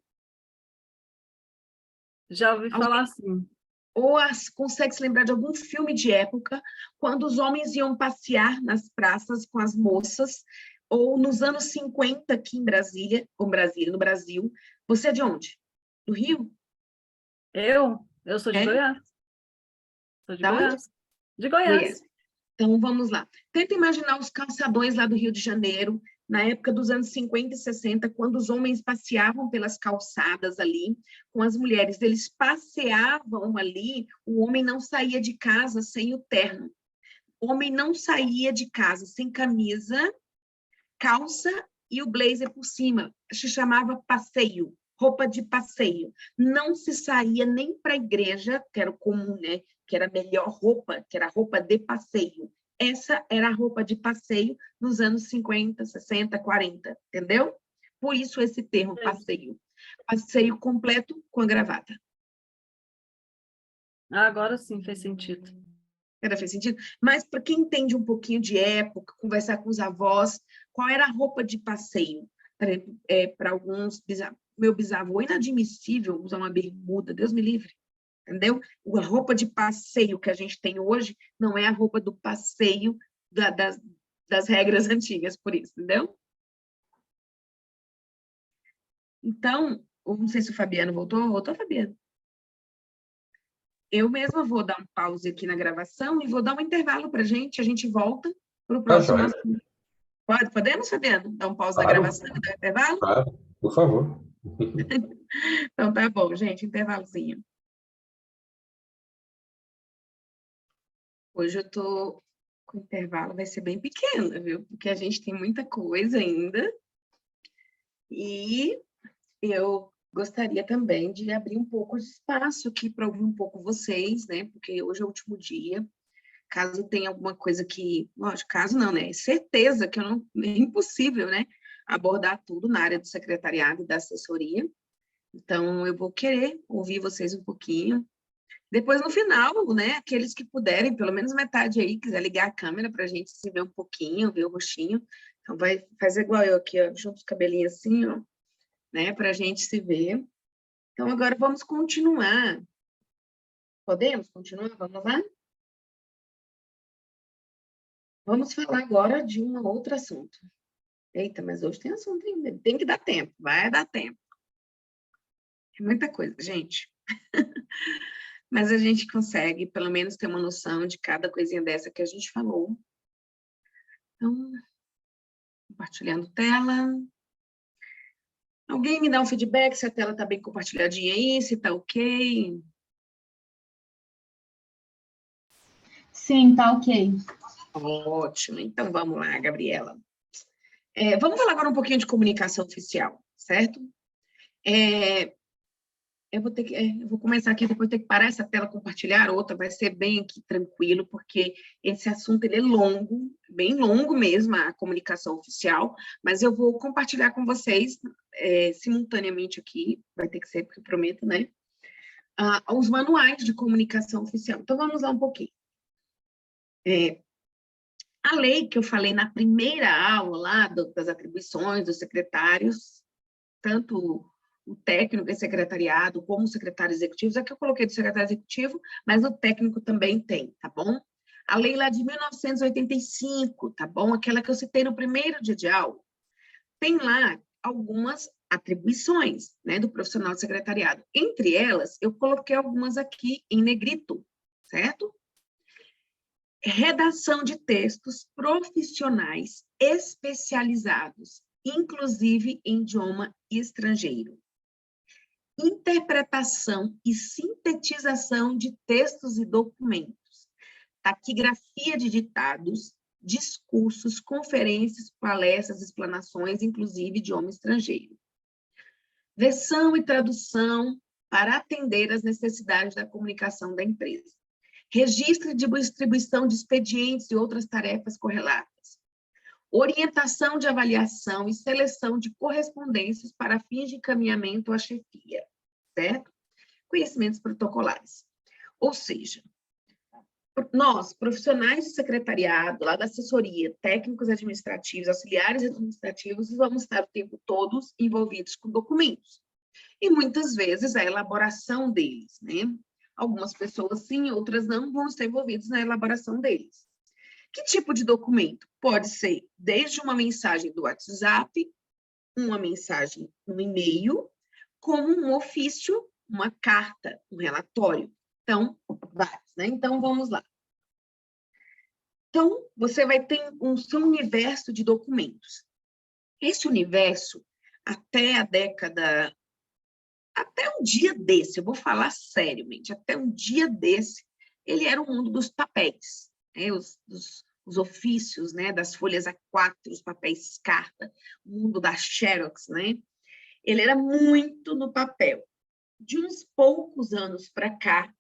Já ouvi falar assim. Ou consegue se lembrar de algum filme de época, quando os homens iam passear nas praças com as moças, ou nos anos 50 aqui em Brasília, no Brasil. Você é de onde? Do Rio? Eu sou de Goiás. Sou de Goiás. De Goiás. Então, vamos lá. Tenta imaginar os calçadões lá do Rio de Janeiro, na época dos anos 50 e 60, quando os homens passeavam pelas calçadas ali, com as mulheres. Eles passeavam ali, o homem não saía de casa sem o terno. O homem não saía de casa sem camisa, calça e o blazer por cima. Se chamava passeio, roupa de passeio. Não se saía nem para a igreja, que era o comum, né? Que era a melhor roupa, que era a roupa de passeio. Essa era a roupa de passeio nos anos 50, 60, 40, entendeu? Por isso esse termo, passeio. Passeio completo com a gravata. Agora sim fez sentido. Fez sentido? Mas para quem entende um pouquinho de época, conversar com os avós, qual era a roupa de passeio? Para alguns, meu bisavô, é inadmissível usar uma bermuda, Deus me livre. Entendeu? A roupa de passeio que a gente tem hoje não é a roupa do passeio das regras antigas, por isso, entendeu? Então, não sei se o Fabiano voltou. Voltou, Fabiano? Eu mesma vou dar um pause aqui na gravação e vou dar um intervalo para a gente volta para o próximo assunto. Podemos, Fabiano? Dar um pause na gravação e dar um intervalo? Claro, por favor. Então, tá bom, gente, intervalozinho. Hoje eu estou com intervalo, vai ser bem pequeno, viu? Porque a gente tem muita coisa ainda. E eu gostaria também de abrir um pouco de espaço aqui para ouvir um pouco vocês, né? Porque hoje é o último dia. Caso tenha alguma coisa que... Lógico, caso não, né? Certeza que é impossível, né? Abordar tudo na área do secretariado e da assessoria. Então, eu vou querer ouvir vocês um pouquinho. Depois, no final, né? Aqueles que puderem, pelo menos metade aí, quiser ligar a câmera para a gente se ver um pouquinho, ver o rostinho. Então, vai fazer igual eu aqui, ó, junto os cabelinhos assim, ó, né? Para a gente se ver. Então, agora vamos continuar. Podemos continuar? Vamos lá? Vamos falar agora de um outro assunto. Eita, mas hoje tem assunto ainda. Tem que dar tempo, vai dar tempo. É muita coisa, gente. Mas a gente consegue, pelo menos, ter uma noção de cada coisinha dessa que a gente falou. Então, compartilhando tela. Alguém me dá um feedback se a tela está bem compartilhadinha aí, se está ok? Sim, tá ok. Ótimo. Então, vamos lá, Gabriela. Vamos falar agora um pouquinho de comunicação oficial, certo? Eu vou começar aqui, depois ter que parar essa tela, compartilhar outra, vai ser bem aqui tranquilo, porque esse assunto ele é longo, bem longo mesmo, a comunicação oficial, mas eu vou compartilhar com vocês simultaneamente aqui, vai ter que ser, porque eu prometo, né? Os manuais de comunicação oficial. Então, vamos lá um pouquinho. A lei que eu falei na primeira aula lá das atribuições dos secretários, tanto o técnico e secretariado, como o secretário executivo, aqui eu coloquei do secretário executivo, mas o técnico também tem, tá bom? A lei lá de 1985, tá bom? Aquela que eu citei no primeiro dia de aula, tem lá algumas atribuições, né, do profissional de secretariado. Entre elas, eu coloquei algumas aqui em negrito, certo? Redação de textos profissionais especializados, inclusive em idioma estrangeiro. Interpretação e sintetização de textos e documentos. Taquigrafia de ditados, discursos, conferências, palestras, explanações, inclusive idioma estrangeiro. Versão e tradução para atender às necessidades da comunicação da empresa. Registro e distribuição de expedientes e outras tarefas correlatas. Orientação de avaliação e seleção de correspondências para fins de encaminhamento à chefia, certo? Conhecimentos protocolares. Ou seja, nós, profissionais de secretariado, lá da assessoria, técnicos administrativos, auxiliares administrativos, vamos estar o tempo todo envolvidos com documentos. E muitas vezes a elaboração deles, né? Algumas pessoas sim, outras não vão estar envolvidas na elaboração deles. Que tipo de documento? Pode ser desde uma mensagem do WhatsApp, uma mensagem no e-mail, como um ofício, uma carta, um relatório. Então, vários, né? Então, vamos lá. Então, você vai ter um seu universo de documentos. Esse universo, até a década... Até um dia desse, eu vou falar seriamente, até um dia desse, ele era o mundo dos papéis, né? Os ofícios, né? Das folhas A4, os papéis carta, o mundo da Xerox, né? Ele era muito no papel. De uns poucos anos para cá,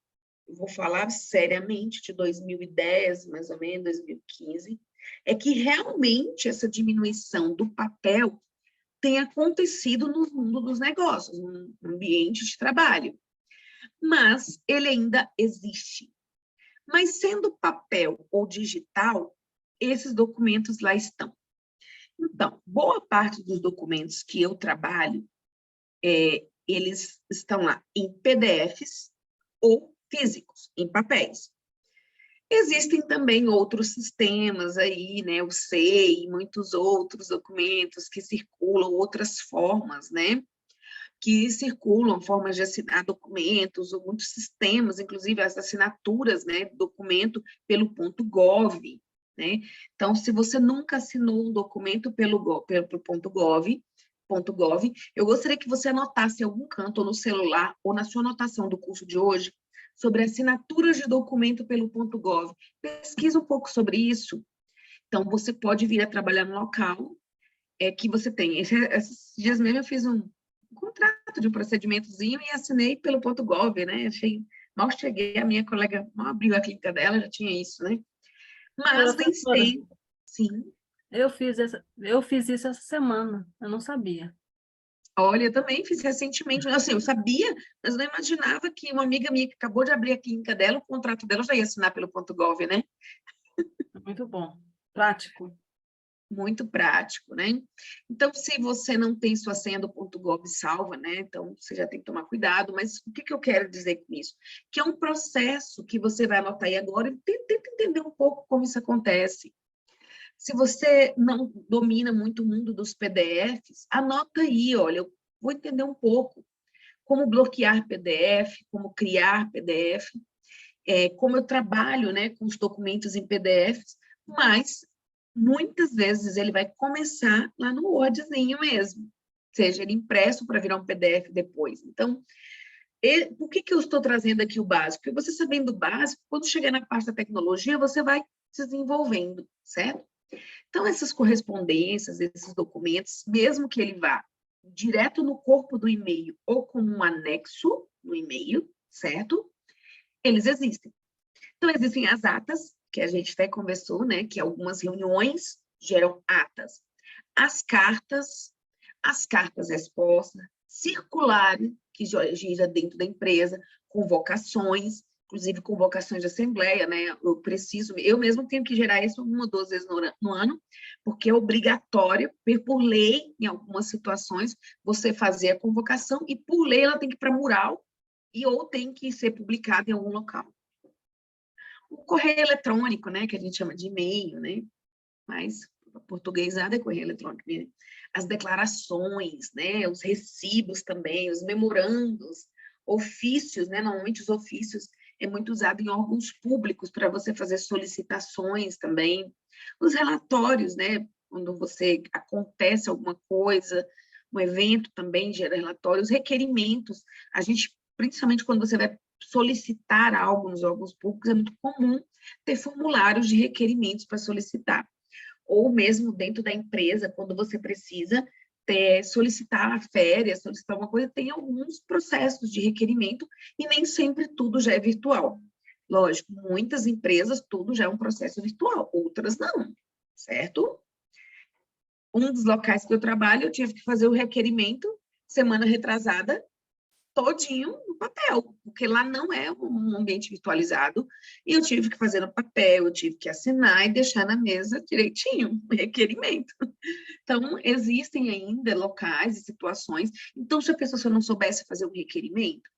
eu vou falar seriamente, de 2010, mais ou menos, 2015, é que realmente essa diminuição do papel tem acontecido no mundo dos negócios, no ambiente de trabalho. Mas ele ainda existe. Mas sendo papel ou digital, esses documentos lá estão. Então, boa parte dos documentos que eu trabalho, eles estão lá em PDFs ou físicos, em papéis. Existem também outros sistemas aí, né, o SEI, muitos outros documentos que circulam, outras formas, né, que circulam, formas de assinar documentos, ou muitos sistemas, inclusive as assinaturas, né, documento pelo .gov, né, então, se você nunca assinou um documento pelo .gov, eu gostaria que você anotasse em algum canto, ou no celular, ou na sua anotação do curso de hoje, sobre assinaturas de documento pelo .gov. Pesquisa um pouco sobre isso. Então, você pode vir a trabalhar no local é que você tem. Esses dias mesmo eu fiz um contrato de um procedimentozinho e assinei pelo .gov, né? Mal cheguei, a minha colega mal abriu a clínica dela, já tinha isso, né? Mas nem Professora, sempre. Sim. eu fiz isso essa semana, eu não sabia. Olha, eu também fiz recentemente. Assim, eu sabia, mas não imaginava que uma amiga minha que acabou de abrir a clínica dela, o contrato dela já ia assinar pelo .gov, né? Muito bom. Prático. Muito prático, né? Então, se você não tem sua senha do .gov salva, né? Então, você já tem que tomar cuidado. Mas o que eu quero dizer com isso? Que é um processo que você vai anotar aí agora e tenta entender um pouco como isso acontece. Se você não domina muito o mundo dos PDFs, anota aí, olha, eu vou entender um pouco como bloquear PDF, como criar PDF, como eu trabalho, né, com os documentos em PDFs, mas muitas vezes ele vai começar lá no Wordzinho mesmo, seja ele impresso para virar um PDF depois. Então, por que eu estou trazendo aqui o básico? Porque você sabendo o básico, quando chegar na parte da tecnologia, você vai se desenvolvendo, certo? Então, essas correspondências, esses documentos, mesmo que ele vá direto no corpo do e-mail ou como um anexo no e-mail, certo? Eles existem. Então, existem as atas, que a gente até conversou, né? Que algumas reuniões geram atas. As cartas expostas, circulares, que gira dentro da empresa, convocações, inclusive convocações de assembleia, né? Eu mesmo tenho que gerar isso 1 ou 2 vezes no ano, porque é obrigatório, por lei, em algumas situações, você fazer a convocação e, por lei, ela tem que ir para mural ou tem que ser publicada em algum local. O correio eletrônico, né? Que a gente chama de e-mail, né? Mas portuguesado é correio eletrônico, né? As declarações, né? Os recibos também, os memorandos, ofícios, né? Normalmente os ofícios é muito usado em órgãos públicos para você fazer solicitações também. Os relatórios, né? Quando acontece alguma coisa, um evento também gera relatórios, requerimentos. A gente, principalmente quando você vai solicitar algo nos órgãos públicos, é muito comum ter formulários de requerimentos para solicitar. Ou mesmo dentro da empresa, quando você precisa solicitar férias, solicitar alguma coisa, tem alguns processos de requerimento e nem sempre tudo já é virtual. Lógico, muitas empresas tudo já é um processo virtual, outras não, certo? Um dos locais que eu trabalho, eu tive que fazer o requerimento semana retrasada, todinho no papel, porque lá não é um ambiente virtualizado, e eu tive que fazer no papel, eu tive que assinar e deixar na mesa direitinho, o requerimento. Então, existem ainda locais e situações. Então, se a pessoa só não soubesse fazer um requerimento,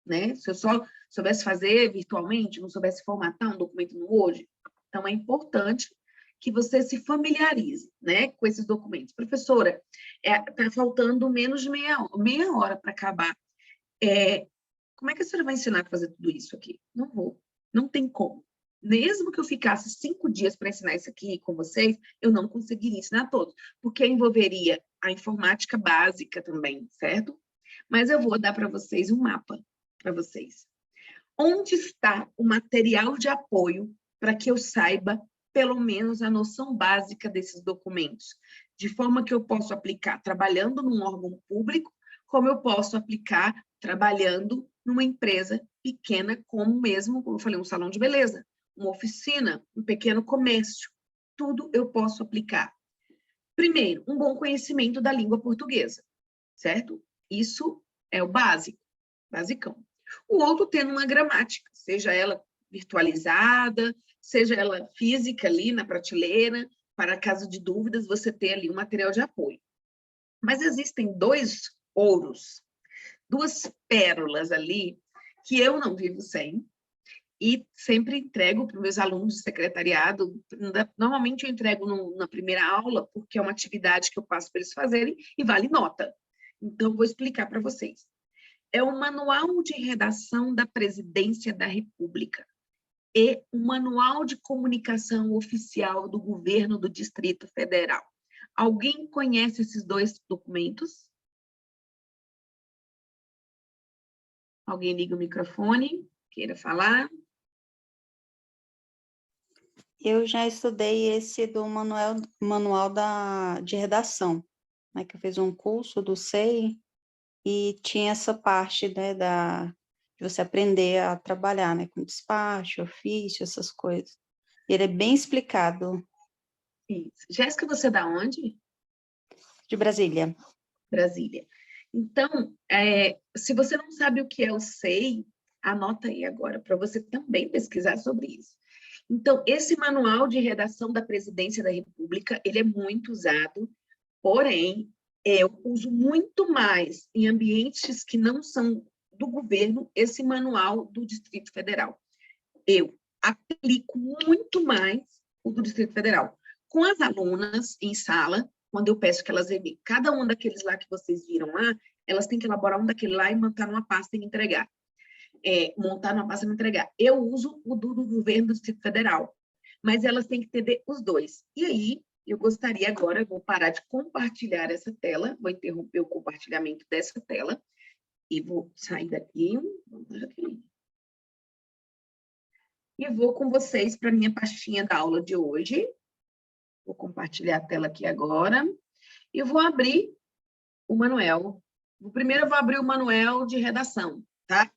né? Se eu só soubesse fazer virtualmente, não soubesse formatar um documento no Word, então é importante que você se familiarize, né, com esses documentos. Professora, está faltando menos de meia hora para acabar. Como é que a senhora vai ensinar a fazer tudo isso aqui? Não vou, não tem como. Mesmo que eu ficasse 5 dias para ensinar isso aqui com vocês, eu não conseguiria ensinar todos, porque envolveria a informática básica também, certo? Mas eu vou dar para vocês um mapa, para vocês. Onde está o material de apoio para que eu saiba, pelo menos, a noção básica desses documentos, de forma que eu possa aplicar trabalhando num órgão público, como eu posso aplicar trabalhando numa empresa pequena, como mesmo, como eu falei, um salão de beleza, uma oficina, um pequeno comércio. Tudo eu posso aplicar. Primeiro, um bom conhecimento da língua portuguesa, certo? Isso é o básico, basicão. O outro tendo uma gramática, seja ela virtualizada, seja ela física ali na prateleira, para caso de dúvidas, você ter ali um material de apoio. Mas existem 2 ouros, 2 pérolas ali, que eu não vivo sem, e sempre entrego para os meus alunos de secretariado. Normalmente eu entrego na primeira aula, porque é uma atividade que eu passo para eles fazerem, e vale nota. Então, vou explicar para vocês. É o Manual de Redação da Presidência da República e o Manual de Comunicação Oficial do Governo do Distrito Federal. Alguém conhece esses 2 documentos? Alguém liga o microfone, queira falar? Eu já estudei esse do manual de redação, né, que eu fiz um curso do SEI e tinha essa parte, né, de você aprender a trabalhar, né, com despacho, ofício, essas coisas. E ele é bem explicado. Isso. Jéssica, você é da onde? De Brasília. Brasília. Então, se você não sabe o que é o SEI, anota aí agora, para você também pesquisar sobre isso. Então, esse manual de redação da Presidência da República, ele é muito usado, porém, eu uso muito mais em ambientes que não são do governo, esse manual do Distrito Federal. Eu aplico muito mais o do Distrito Federal. Com as alunas em sala, quando eu peço que elas enviem cada um daqueles lá que vocês viram lá, elas têm que elaborar um daquele lá e montar numa pasta e me entregar. Montar numa pasta e me entregar. Eu uso o do governo do Distrito Federal, mas elas têm que entender os dois. E aí, eu gostaria agora, eu vou parar de compartilhar essa tela, vou interromper o compartilhamento dessa tela, e vou sair daqui, e vou com vocês para a minha pastinha da aula de hoje. Vou compartilhar a tela aqui agora, e vou abrir o manual. Primeiro eu vou abrir o manual de redação, tá?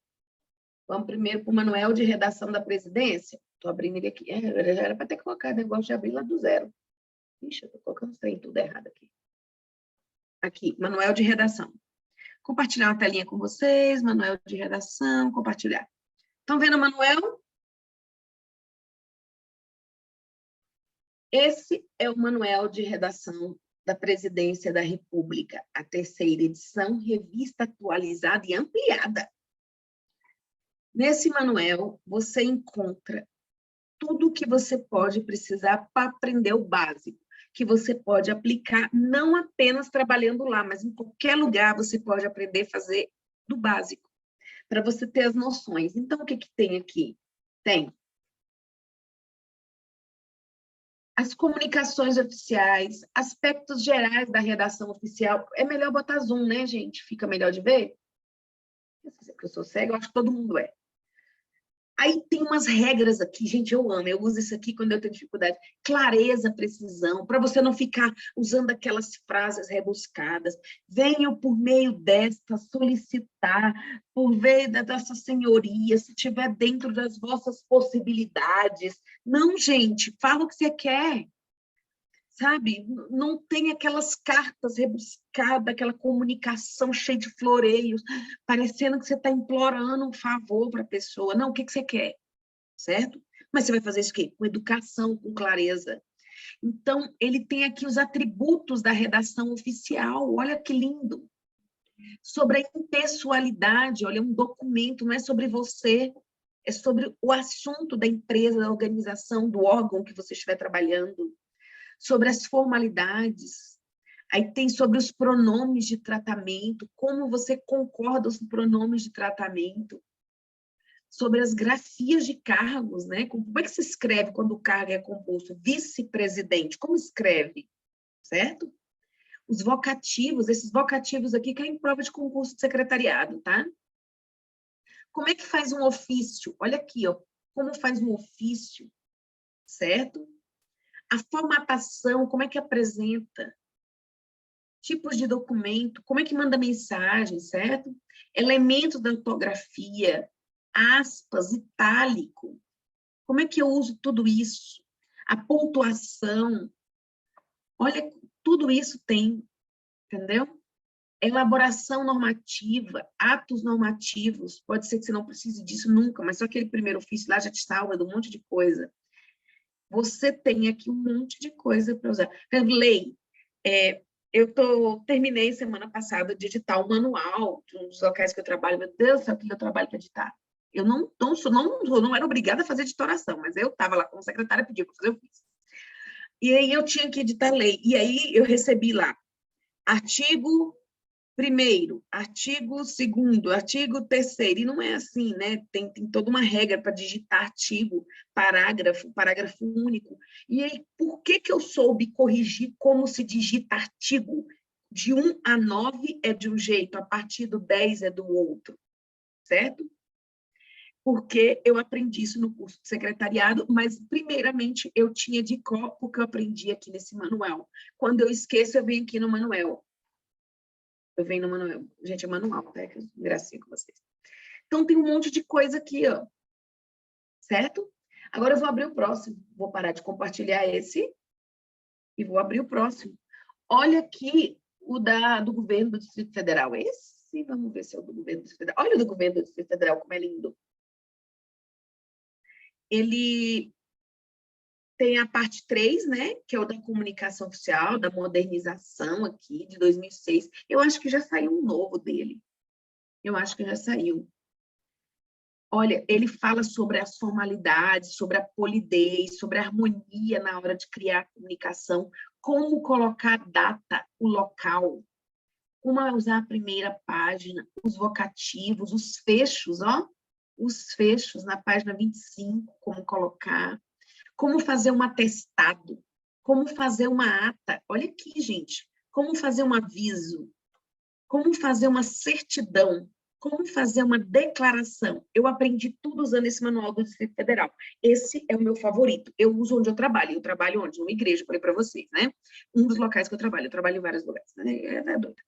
Vamos primeiro para o manual de redação da presidência. Estou abrindo ele aqui. Já era para ter colocado negócio de abrir lá do zero. Ixi, eu estou colocando os trem tudo errado aqui. Aqui, manual de redação. Compartilhar uma telinha com vocês, manual de redação, compartilhar. Estão vendo o manual? Esse é o manual de redação da Presidência da República, a 3ª edição, revista atualizada e ampliada. Nesse manual, você encontra tudo o que você pode precisar para aprender o básico, que você pode aplicar não apenas trabalhando lá, mas em qualquer lugar você pode aprender a fazer do básico, para você ter as noções. Então, o que tem aqui? Tem as comunicações oficiais, aspectos gerais da redação oficial. É melhor botar zoom, né, gente? Fica melhor de ver? Não sei se é porque eu sou cega, eu acho que todo mundo é. Aí tem umas regras aqui, gente, eu amo, eu uso isso aqui quando eu tenho dificuldade. Clareza, precisão, para você não ficar usando aquelas frases rebuscadas. Venho por meio desta solicitar, por meio dessa senhoria, se estiver dentro das vossas possibilidades. Não, gente, fala o que você quer. Sabe? Não tem aquelas cartas rebuscadas, aquela comunicação cheia de floreios, parecendo que você está implorando um favor para a pessoa. Não, o que você quer? Certo? Mas você vai fazer isso o quê? Com educação, com clareza. Então, ele tem aqui os atributos da redação oficial. Olha que lindo. Sobre a impessoalidade, olha, um documento, não é sobre você, é sobre o assunto da empresa, da organização, do órgão que você estiver trabalhando. Sobre as formalidades, aí tem sobre os pronomes de tratamento, como você concorda os pronomes de tratamento, sobre as grafias de cargos, né? Como é que se escreve quando o cargo é composto? Vice-presidente, como escreve? Certo? Os vocativos, esses vocativos aqui caem em prova de concurso de secretariado, tá? Como é que faz um ofício? Olha aqui, ó, como faz um ofício, certo? A formatação, como é que apresenta? Tipos de documento, como é que manda mensagem, certo? Elementos da ortografia, aspas, itálico. Como é que eu uso tudo isso? A pontuação. Olha, tudo isso tem, entendeu? Elaboração normativa, atos normativos. Pode ser que você não precise disso nunca, mas só aquele primeiro ofício lá já te salva de um monte de coisa. Você tem aqui um monte de coisa para usar. Lei. Terminei semana passada de editar o manual de um dos locais que eu trabalho. Meu Deus do céu, que eu trabalho para editar. Eu não era obrigada a fazer editoração, mas eu estava lá como secretária, pediu para fazer, eu fiz. E aí eu tinha que editar lei. E aí eu recebi lá artigo 1º, artigo 2º, artigo 3º, e não é assim, né? Tem toda uma regra para digitar artigo, parágrafo único. E aí, por que eu soube corrigir como se digita artigo? De 1 a 9 é de um jeito, a partir do 10 é do outro, certo? porque eu aprendi isso no curso de secretariado, mas, primeiramente, eu tinha de cor, porque eu aprendi aqui nesse manual. Quando eu esqueço, eu venho aqui no manual. Eu venho no manual. Gente, é manual, tá? Que gracinha com vocês. Então, tem um monte de coisa aqui, ó. Certo? Agora eu vou abrir o próximo. Vou parar de compartilhar esse e vou abrir o próximo. Olha aqui o do governo do Distrito Federal. Esse, vamos ver se é o do governo do Distrito Federal. Olha o do governo do Distrito Federal, como é lindo. Ele tem a parte 3, né, que é o da comunicação oficial, da modernização aqui, de 2006. Eu acho que já saiu um novo dele. Eu acho que já saiu. Olha, ele fala sobre as formalidades, sobre a polidez, sobre a harmonia na hora de criar a comunicação, como colocar a data, o local, como usar a primeira página, os vocativos, os fechos, ó, os fechos na página 25, como colocar, como fazer um atestado, como fazer uma ata, olha aqui, gente, como fazer um aviso, como fazer uma certidão, como fazer uma declaração. Eu aprendi tudo usando esse manual do Distrito Federal. Esse é o meu favorito. Eu uso onde eu trabalho. Eu trabalho onde? Numa igreja, falei para vocês, né? Um dos locais que eu trabalho em vários lugares, né? É doido.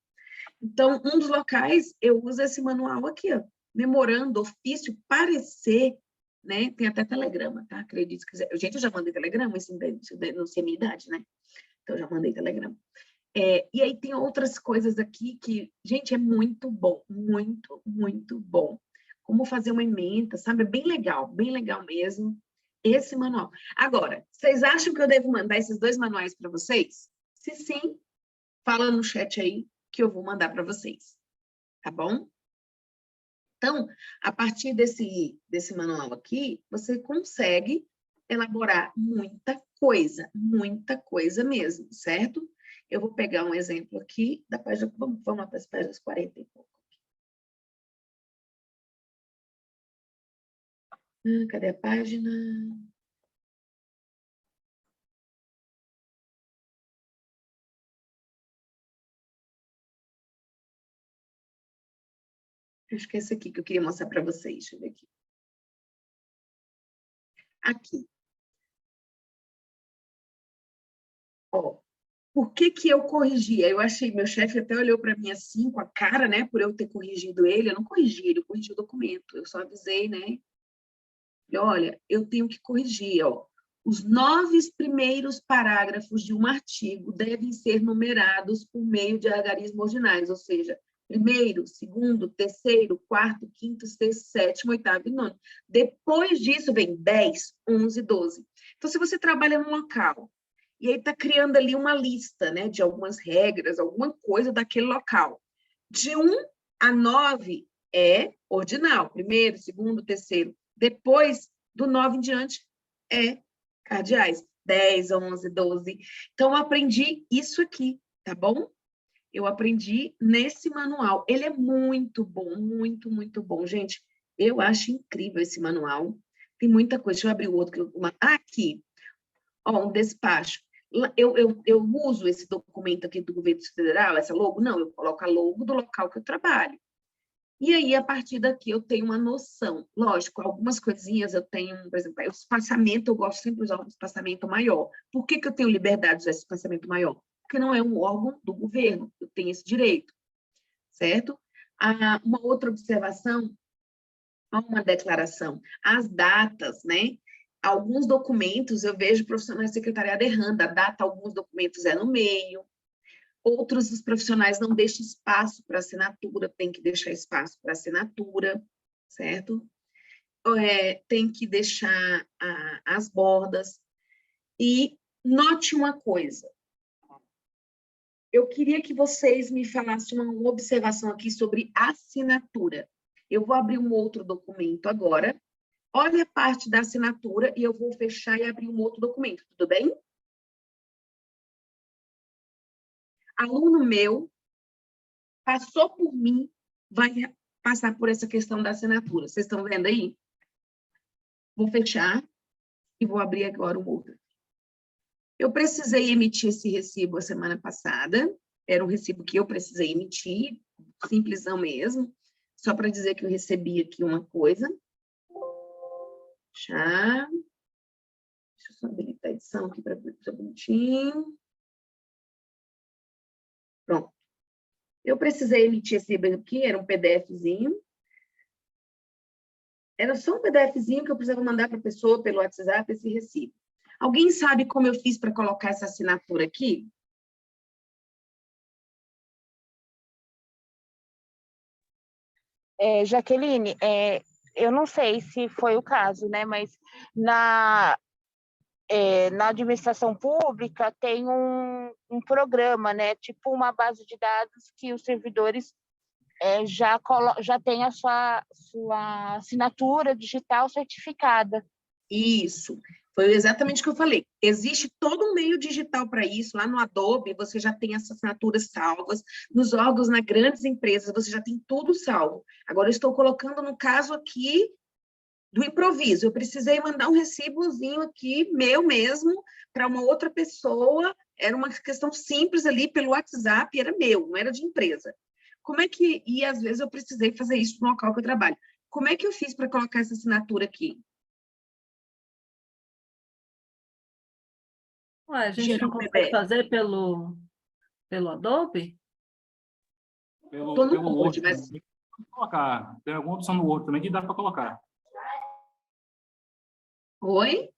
Então, um dos locais, eu uso esse manual aqui, ó. Memorando, ofício, parecer, né? Tem até telegrama, tá? Acredito que... Gente, eu já mandei telegrama, isso não sei a minha idade, né? Então, eu já mandei telegrama. E aí tem outras coisas aqui que, gente, é muito bom, muito, muito bom. Como fazer uma ementa, sabe? É bem legal mesmo, esse manual. Agora, vocês acham que eu devo mandar esses 2 manuais para vocês? Se sim, fala no chat aí que eu vou mandar para vocês, tá bom? Então, a partir desse manual aqui, você consegue elaborar muita coisa mesmo, certo? Eu vou pegar um exemplo aqui da página, vamos lá para as páginas 40 e pouco. Cadê a página? Acho que é esse aqui que eu queria mostrar para vocês. Deixa eu ver aqui. Aqui. Ó. Por que que eu corrigi? Eu achei, meu chefe até olhou para mim assim, com a cara, né, por eu ter corrigido ele. Eu não corrigi ele, eu corrigi o documento. Eu só avisei, né? Olha, eu tenho que corrigir, ó. Os 9 primeiros parágrafos de um artigo devem ser numerados por meio de algarismos ordinais, ou seja, primeiro, segundo, terceiro, quarto, quinto, sexto, sétimo, oitavo e nono. Depois disso vem 10, 11, 12. Então, se você trabalha num local e aí está criando ali uma lista, né, de algumas regras, alguma coisa daquele local, de 1 a 9 é ordinal, primeiro, segundo, terceiro. Depois, do 9 em diante, é cardeais. 10, 11, 12. Então, eu aprendi isso aqui, tá bom? Eu aprendi nesse manual. Ele é muito bom, muito, muito bom. Gente, eu acho incrível esse manual. Tem muita coisa. Deixa eu abrir o outro. Aqui, ó, um despacho. Eu uso esse documento aqui do governo federal, essa logo? Não, eu coloco a logo do local que eu trabalho. E aí, a partir daqui, eu tenho uma noção. Lógico, algumas coisinhas eu tenho, por exemplo, o espaçamento, eu gosto sempre de usar um espaçamento maior. Por que que eu tenho liberdade de usar esse espaçamento maior? Porque não é um órgão do governo, eu tenho esse direito, certo? Uma outra observação, uma declaração, as datas, né? Alguns documentos, eu vejo profissionais de secretariado errando, a data, alguns documentos é no meio, outros os profissionais não deixam espaço para assinatura, tem que deixar espaço para assinatura, certo? Tem que deixar as bordas. E note uma coisa, eu queria que vocês me falassem uma observação aqui sobre assinatura. Eu vou abrir um outro documento agora. Olha a parte da assinatura e eu vou fechar e abrir um outro documento, tudo bem? Aluno meu passou por mim, vai passar por essa questão da assinatura. Vocês estão vendo aí? Vou fechar e vou abrir agora um outro. Eu precisei emitir esse recibo a semana passada. Era um recibo que eu precisei emitir, simplesão mesmo, só para dizer que eu recebi aqui uma coisa. Já. Deixa eu só habilitar a edição aqui para ver bonitinho. Pronto. Eu precisei emitir esse aqui, era um PDFzinho. Era só um PDFzinho que eu precisava mandar para a pessoa pelo WhatsApp, esse recibo. Alguém sabe como eu fiz para colocar essa assinatura aqui? Jaqueline, eu não sei se foi o caso, né? Mas na administração pública tem um programa, né? Tipo uma base de dados que os servidores já têm a sua assinatura digital certificada. Isso, foi exatamente o que eu falei. Existe todo um meio digital para isso. Lá no Adobe, você já tem essas assinaturas salvas. Nos órgãos, nas grandes empresas, você já tem tudo salvo. Agora, eu estou colocando no caso aqui do improviso. Eu precisei mandar um recibozinho aqui, meu mesmo, para uma outra pessoa. Era uma questão simples ali pelo WhatsApp, era meu, não era de empresa. Como é que... E, às vezes, eu precisei fazer isso no local que eu trabalho. Como é que eu fiz para colocar essa assinatura aqui? Ué, a gente não consegue fazer pelo Adobe? Tô no Word, mas... Colocar. Tem alguma opção no Word também que dá para colocar. Oi?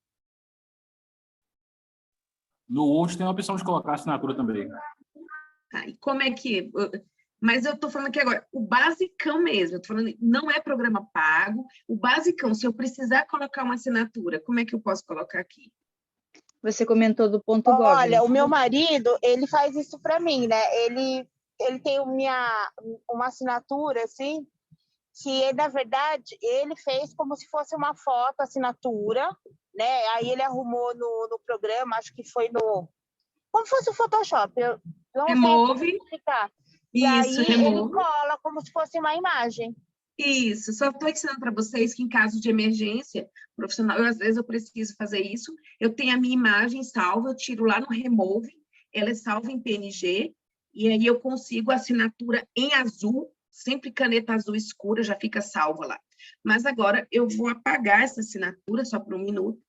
No Word tem a opção de colocar assinatura também. Tá, e como é que... Mas eu estou falando aqui agora, o basicão mesmo, eu estou falando, não é programa pago, o basicão, se eu precisar colocar uma assinatura, como é que eu posso colocar aqui? Você comentou do ponto .gov. Olha, o meu marido, ele faz isso para mim, né? Ele tem uma assinatura, assim, que, na verdade, ele fez como se fosse uma foto, assinatura, né? Aí ele arrumou no programa, acho que foi como se fosse o Photoshop. Eu não sei explicar. E isso, aí ele cola como se fosse uma imagem. Isso, só estou ensinando para vocês que em caso de emergência profissional, às vezes eu preciso fazer isso, eu tenho a minha imagem salva, eu tiro lá no Remove, ela é salva em PNG, e aí eu consigo a assinatura em azul, sempre caneta azul escura, já fica salva lá. Mas agora eu vou apagar essa assinatura, só por um minuto.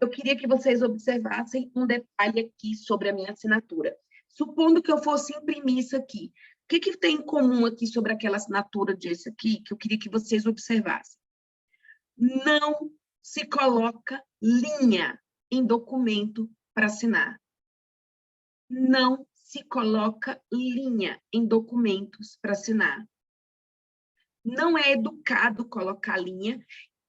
Eu queria que vocês observassem um detalhe aqui sobre a minha assinatura. Supondo que eu fosse imprimir isso aqui, o que tem em comum aqui sobre aquela assinatura desse aqui, que eu queria que vocês observassem? Não se coloca linha em documento para assinar. Não se coloca linha em documentos para assinar. Não é educado colocar linha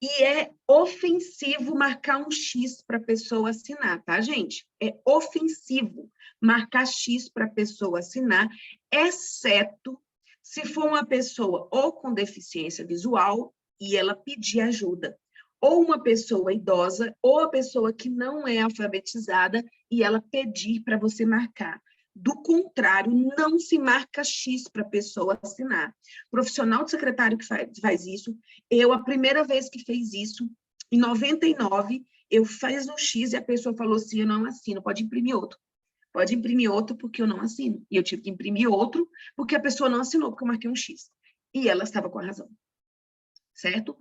e é ofensivo marcar um X para a pessoa assinar, tá, gente? É ofensivo marcar X para a pessoa assinar, exceto se for uma pessoa ou com deficiência visual e ela pedir ajuda, ou uma pessoa idosa, ou a pessoa que não é alfabetizada e ela pedir para você marcar. Do contrário, não se marca X para a pessoa assinar. O profissional de secretário que faz isso, a primeira vez que fez isso, em 99, eu fiz um X e a pessoa falou assim, eu não assino, pode imprimir outro. Pode imprimir outro porque eu não assino. E eu tive que imprimir outro porque a pessoa não assinou, porque eu marquei um X. E ela estava com a razão. Certo?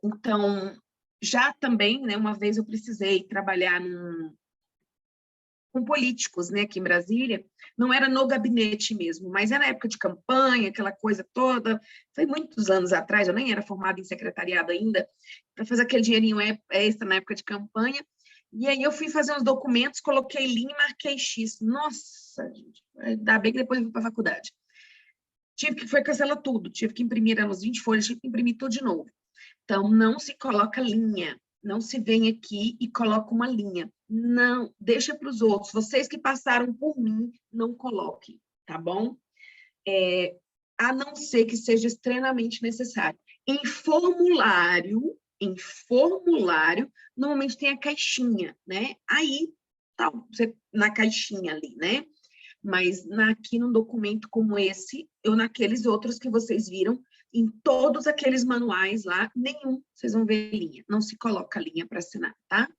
Então, já também, né, uma vez eu precisei trabalhar com políticos, né, aqui em Brasília, não era no gabinete mesmo, mas era época de campanha, aquela coisa toda, foi muitos anos atrás, eu nem era formada em secretariado ainda, para fazer aquele dinheirinho extra na época de campanha, e aí eu fui fazer uns documentos, coloquei linha e marquei X. Nossa, gente, ainda bem que depois eu fui para a faculdade. Foi cancelar tudo, tive que imprimir, eram uns 20 folhas, tive que imprimir tudo de novo. Então, não se coloca linha, não se vem aqui e coloca uma linha. Não, deixa para os outros. Vocês que passaram por mim, não coloquem, tá bom? A não ser que seja extremamente necessário. Em formulário, normalmente tem a caixinha, né? Aí, tá, você, na caixinha ali, né? Mas aqui num documento como esse, ou naqueles outros que vocês viram, em todos aqueles manuais lá, nenhum vocês vão ver linha. Não se coloca linha para assinar, tá?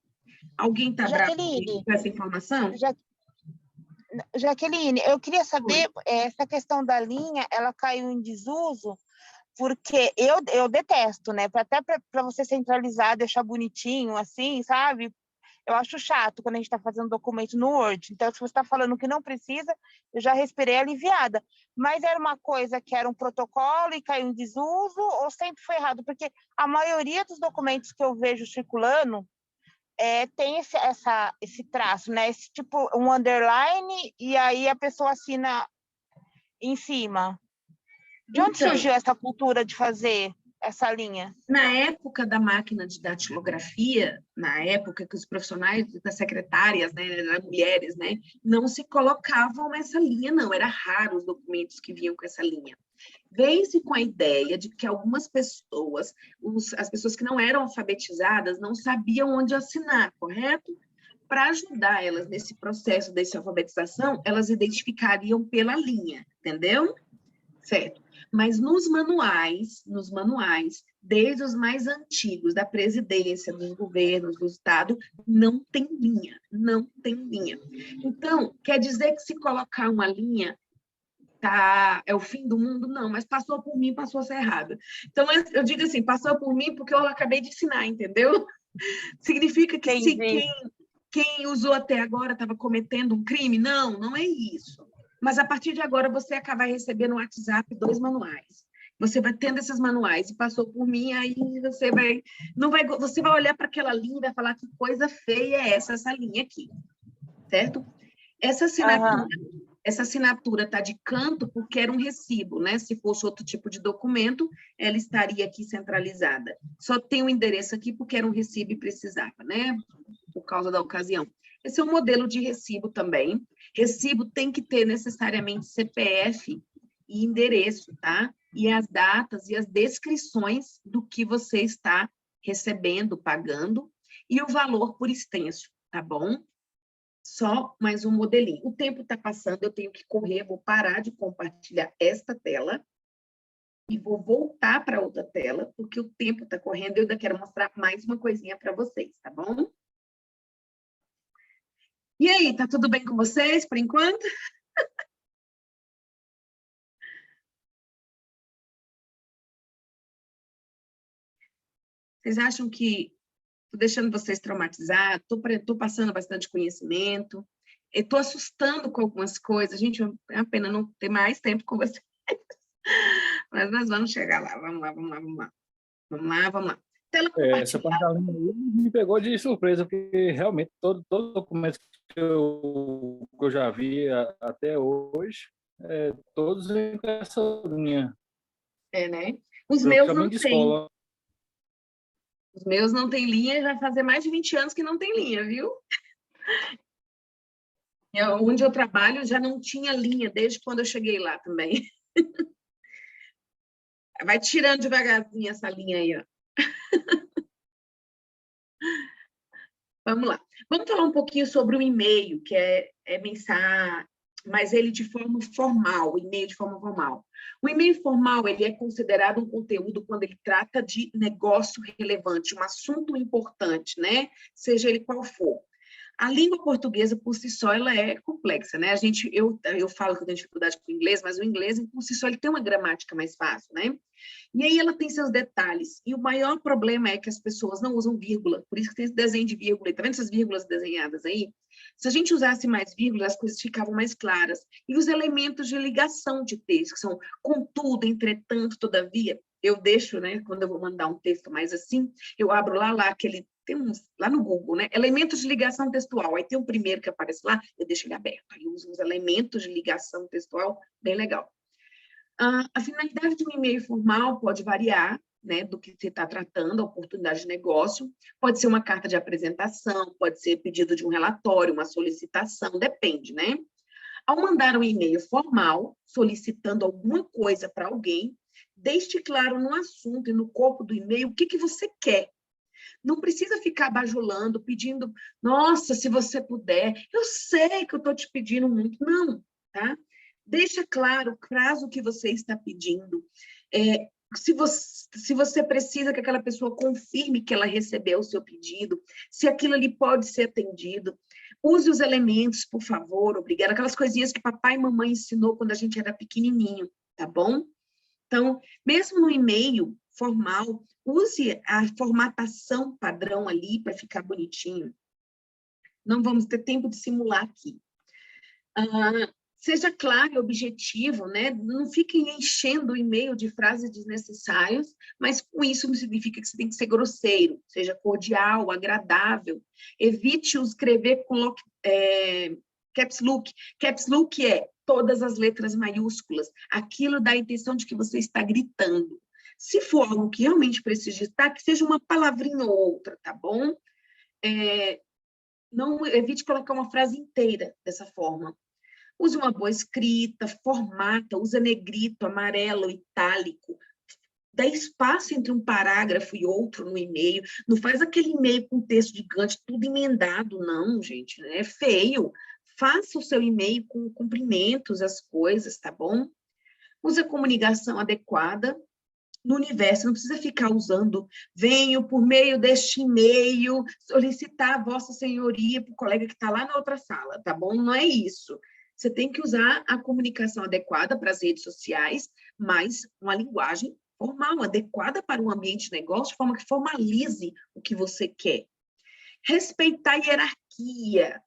Alguém está bravo com essa informação? Jaqueline, eu queria saber, essa questão da linha, ela caiu em desuso porque eu detesto, né? Até para você centralizar, deixar bonitinho, assim, sabe? Eu acho chato quando a gente está fazendo documento no Word. Então, se você está falando que não precisa, eu já respirei aliviada. Mas era uma coisa que era um protocolo e caiu em desuso, ou sempre foi errado? Porque a maioria dos documentos que eu vejo circulando tem esse traço, né? Esse tipo, um underline, e aí a pessoa assina em cima. De onde surgiu essa cultura de fazer essa linha? Na época da máquina de datilografia, na época que os profissionais das secretárias, né, eram mulheres, né, não se colocavam essa linha, não. Era raro os documentos que vinham com essa linha. Veio-se com a ideia de que algumas pessoas, as pessoas que não eram alfabetizadas, não sabiam onde assinar, correto? Para ajudar elas nesse processo de alfabetização, elas identificariam pela linha, entendeu? Certo. Mas nos manuais, desde os mais antigos, da presidência, dos governos, do Estado, não tem linha, não tem linha. Então, quer dizer que se colocar uma linha, é o fim do mundo? Não, mas passou por mim, passou a ser errado. Então, eu digo assim, passou por mim porque eu acabei de ensinar, entendeu? Significa que se quem usou até agora estava cometendo um crime? Não, não é isso. Mas, a partir de agora, você acaba recebendo no WhatsApp 2 manuais. Você vai tendo esses manuais e passou por mim, aí você vai olhar para aquela linha e vai falar que coisa feia é essa linha aqui, certo? Essa assinatura está de canto porque era um recibo, né? Se fosse outro tipo de documento, ela estaria aqui centralizada. Só tem o endereço aqui porque era um recibo e precisava, né? Por causa da ocasião. Esse é um modelo de recibo também. Recibo tem que ter necessariamente CPF e endereço, tá? E as datas e as descrições do que você está recebendo, pagando, e o valor por extenso, tá bom? Só mais um modelinho. O tempo está passando, eu tenho que correr, vou parar de compartilhar esta tela e vou voltar para outra tela, porque o tempo está correndo e eu ainda quero mostrar mais uma coisinha para vocês, tá bom? E aí, tá tudo bem com vocês, por enquanto? Vocês acham que estou deixando vocês traumatizados? Estou passando bastante conhecimento? Estou assustando com algumas coisas? Gente, é uma pena não ter mais tempo com vocês. Mas nós vamos chegar lá. Vamos lá. Tela Essa parte da linha aí me pegou de surpresa, porque realmente todo documento que eu já vi até hoje, todos vêm com essa linha. Né? Os meus não têm. Os meus não têm linha, já faz mais de 20 anos que não tem linha, viu? Onde eu trabalho já não tinha linha, desde quando eu cheguei lá também. Vai tirando devagarzinho essa linha aí, ó. Vamos lá. Vamos falar um pouquinho sobre o e-mail, que é mensagem, mas ele de forma formal, o e-mail de forma formal. O e-mail formal, ele é considerado um conteúdo quando ele trata de negócio relevante, um assunto importante, né? Seja ele qual for. A língua portuguesa, por si só, ela é complexa, né? Eu falo que eu tenho dificuldade com o inglês, mas o inglês, por si só, ele tem uma gramática mais fácil, né? E aí ela tem seus detalhes. E o maior problema é que as pessoas não usam vírgula. Por isso que tem esse desenho de vírgula. Tá vendo essas vírgulas desenhadas aí? Se a gente usasse mais vírgulas, as coisas ficavam mais claras. E os elementos de ligação de texto, que são contudo, entretanto, todavia, eu deixo, né? Quando eu vou mandar um texto mais assim, eu abro lá aquele... Tem uns lá no Google, né? Elementos de ligação textual. Aí tem o primeiro que aparece lá, eu deixo ele aberto. Aí eu uso uns elementos de ligação textual, bem legal. A finalidade de um e-mail formal pode variar, né, do que você está tratando, a oportunidade de negócio. Pode ser uma carta de apresentação, pode ser pedido de um relatório, uma solicitação, depende, né? Ao mandar um e-mail formal, solicitando alguma coisa para alguém, deixe claro no assunto e no corpo do e-mail o que você quer. Não precisa ficar bajulando, pedindo, nossa, se você puder, eu sei que eu estou te pedindo muito. Não, tá? Deixa claro o prazo que você está pedindo. Se você precisa que aquela pessoa confirme que ela recebeu o seu pedido, se aquilo ali pode ser atendido. Use os elementos, por favor, obrigada. Aquelas coisinhas que papai e mamãe ensinou quando a gente era pequenininho, tá bom? Então, mesmo no e-mail formal, use a formatação padrão ali para ficar bonitinho. Não vamos ter tempo de simular aqui. Seja claro e objetivo, né? Não fiquem enchendo o e-mail de frases desnecessárias, mas com isso não significa que você tem que ser grosseiro, seja cordial, agradável. Evite escrever com caps lock. Caps lock é todas as letras maiúsculas. Aquilo dá a intenção de que você está gritando. Se for algo que realmente precisa de destaque, seja uma palavrinha ou outra, tá bom? Não evite colocar uma frase inteira dessa forma. Use uma boa escrita, formata, usa negrito, amarelo, itálico. Dá espaço entre um parágrafo e outro no e-mail. Não faz aquele e-mail com texto gigante, tudo emendado, não, gente. É feio. Faça o seu e-mail com cumprimentos, as coisas, tá bom? Use a comunicação adequada no universo. Não precisa ficar usando, venho por meio deste e-mail solicitar a vossa senhoria para o colega que está lá na outra sala, tá bom? Não é isso. Você tem que usar a comunicação adequada para as redes sociais, mas uma linguagem formal, adequada para o ambiente de negócio, de forma que formalize o que você quer. Respeitar a hierarquia.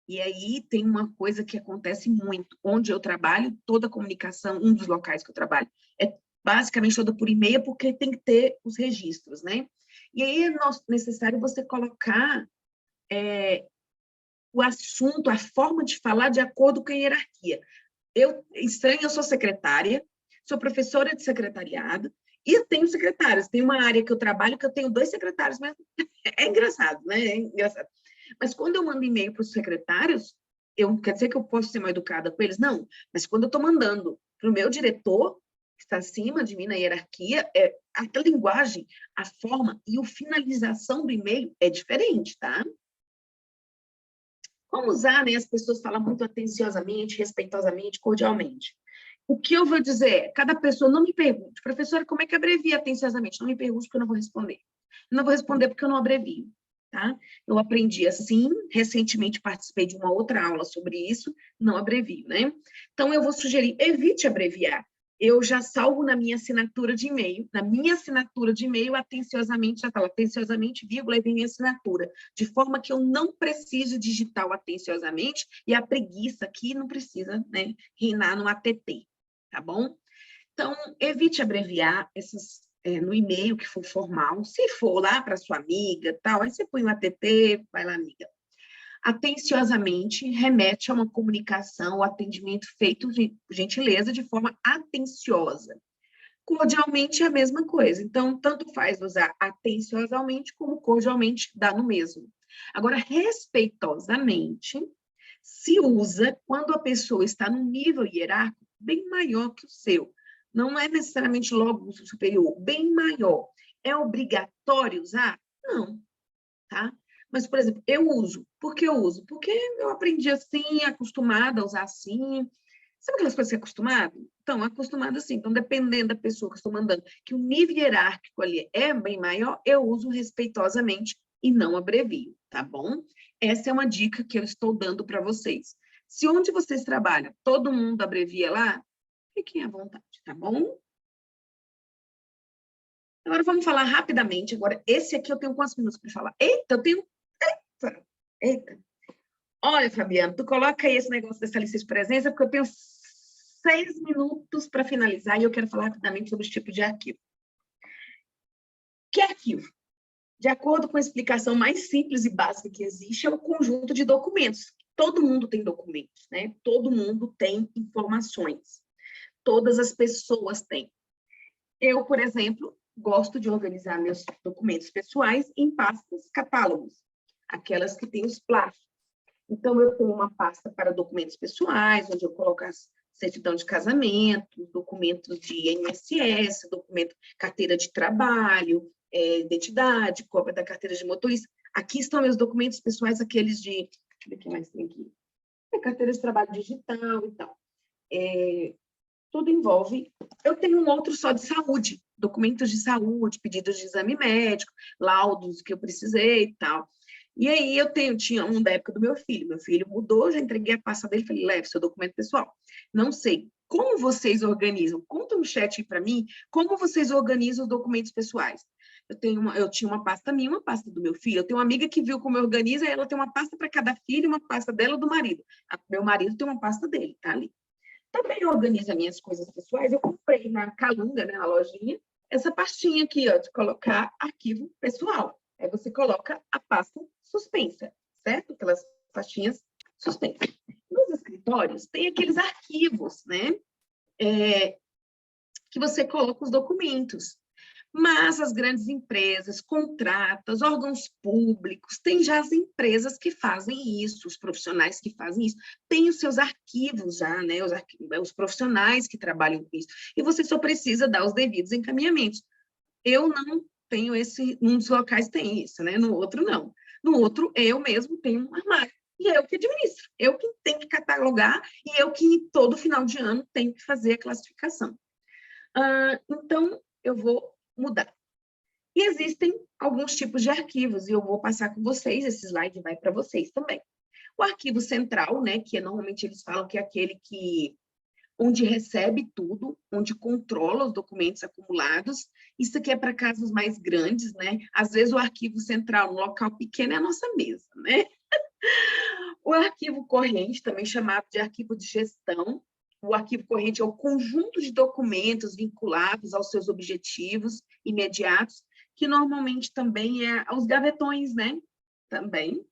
E aí tem uma coisa que acontece muito. Onde eu trabalho, toda a comunicação, um dos locais que eu trabalho, é basicamente toda por e-mail, porque tem que ter os registros, né? E aí é necessário você colocar o assunto, a forma de falar de acordo com a hierarquia. Eu sou secretária, sou professora de secretariado e tenho secretários. Tem uma área que eu trabalho que eu tenho 2 secretários, mas é engraçado, né? É engraçado. Mas quando eu mando e-mail para os secretários, quer dizer que eu posso ser mal educada com eles? Não. Mas quando eu estou mandando para o meu diretor, que está acima de mim na hierarquia, a linguagem, a forma e a finalização do e-mail é diferente, tá? Como usar, né? As pessoas falam muito atenciosamente, respeitosamente, cordialmente. O que eu vou dizer? Cada pessoa, não me pergunte, professora, como é que abrevia atenciosamente? Não me pergunte, porque eu não vou responder. Eu não vou responder porque eu não abrevio, tá? Eu aprendi assim, recentemente participei de uma outra aula sobre isso, não abrevio, né? Então, eu vou sugerir, evite abreviar. Eu já salvo na minha assinatura de e-mail, atenciosamente, já está lá, atenciosamente, vírgula, e vem minha assinatura, de forma que eu não preciso digitar o atenciosamente, e a preguiça aqui não precisa, né, reinar no ATT, tá bom? Então, evite abreviar no e-mail que for formal, se for lá para sua amiga, tal, aí você põe o ATT, vai lá, amiga. Atenciosamente remete a uma comunicação, o atendimento feito, gentileza, de forma atenciosa. Cordialmente é a mesma coisa. Então, tanto faz usar atenciosamente como cordialmente, dá no mesmo. Agora, respeitosamente, se usa quando a pessoa está num nível hierárquico bem maior que o seu. Não é necessariamente logo superior, bem maior. É obrigatório usar? Não, tá? Mas, por exemplo, eu uso. Por que eu uso? Porque eu aprendi assim, acostumada a usar assim. Sabe aquelas coisas que é acostumado? Então, acostumada assim. Então, dependendo da pessoa que eu estou mandando, que o nível hierárquico ali é bem maior, eu uso respeitosamente e não abrevio, tá bom? Essa é uma dica que eu estou dando para vocês. Se onde vocês trabalham, todo mundo abrevia lá, fiquem à vontade, tá bom? Agora, vamos falar rapidamente. Agora, esse aqui eu tenho quantos minutos para falar? Eita, eu tenho... Eita. Olha, Fabiano, tu coloca aí esse negócio dessa lista de presença, porque eu tenho 6 minutos para finalizar e eu quero falar rapidamente sobre os tipos de arquivo. Que arquivo? De acordo com a explicação mais simples e básica que existe, é o conjunto de documentos. Todo mundo tem documentos, né? Todo mundo tem informações. Todas as pessoas têm. Eu, por exemplo, gosto de organizar meus documentos pessoais em pastas catálogos, aquelas que têm os plásticos. Então, eu tenho uma pasta para documentos pessoais, onde eu coloco a certidão de casamento, documentos de INSS, documento, carteira de trabalho, identidade, cópia da carteira de motorista. Aqui estão meus documentos pessoais, aqueles de... Deixa eu ver o que mais tem aqui. Carteira de trabalho digital e tal. Tudo envolve... Eu tenho um outro só de saúde, documentos de saúde, pedidos de exame médico, laudos que eu precisei e tal. E aí tinha um da época do meu filho mudou, já entreguei a pasta dele, falei, leve seu documento pessoal. Não sei Como vocês organizam? Conta no chat para mim como vocês organizam os documentos pessoais. Eu tinha uma pasta minha, uma pasta do meu filho. Eu tenho uma amiga que viu como eu organizo, e ela tem uma pasta para cada filho, uma pasta dela e do marido. Meu marido tem uma pasta dele, tá ali. Também eu organizo as minhas coisas pessoais. Eu comprei na Calunga, né, na lojinha, essa pastinha aqui, ó, de colocar arquivo pessoal. Aí você coloca a pasta suspensa, certo? Aquelas pastinhas suspensas. Nos escritórios, tem aqueles arquivos, né? Que você coloca os documentos. Mas as grandes empresas, contratas, órgãos públicos, tem já as empresas que fazem isso, os profissionais que fazem isso, tem os seus arquivos já, né? Os profissionais que trabalham com isso. E você só precisa dar os devidos encaminhamentos. Eu não tenho esse, num dos locais tem isso, né? No outro, não. No outro, eu mesmo tenho um armário. E é eu que administro, eu que tenho que catalogar e eu que, todo final de ano, tenho que fazer a classificação. Então, eu vou mudar. E existem alguns tipos de arquivos, e eu vou passar com vocês, esse slide vai para vocês também. O arquivo central, né, que normalmente eles falam que é aquele onde recebe tudo, onde controla os documentos acumulados. Isso aqui é para casos mais grandes, né? Às vezes o arquivo central, no local pequeno, é a nossa mesa, né? O arquivo corrente, também chamado de arquivo de gestão. O arquivo corrente é o conjunto de documentos vinculados aos seus objetivos imediatos, que normalmente também é os gavetões, né? Também.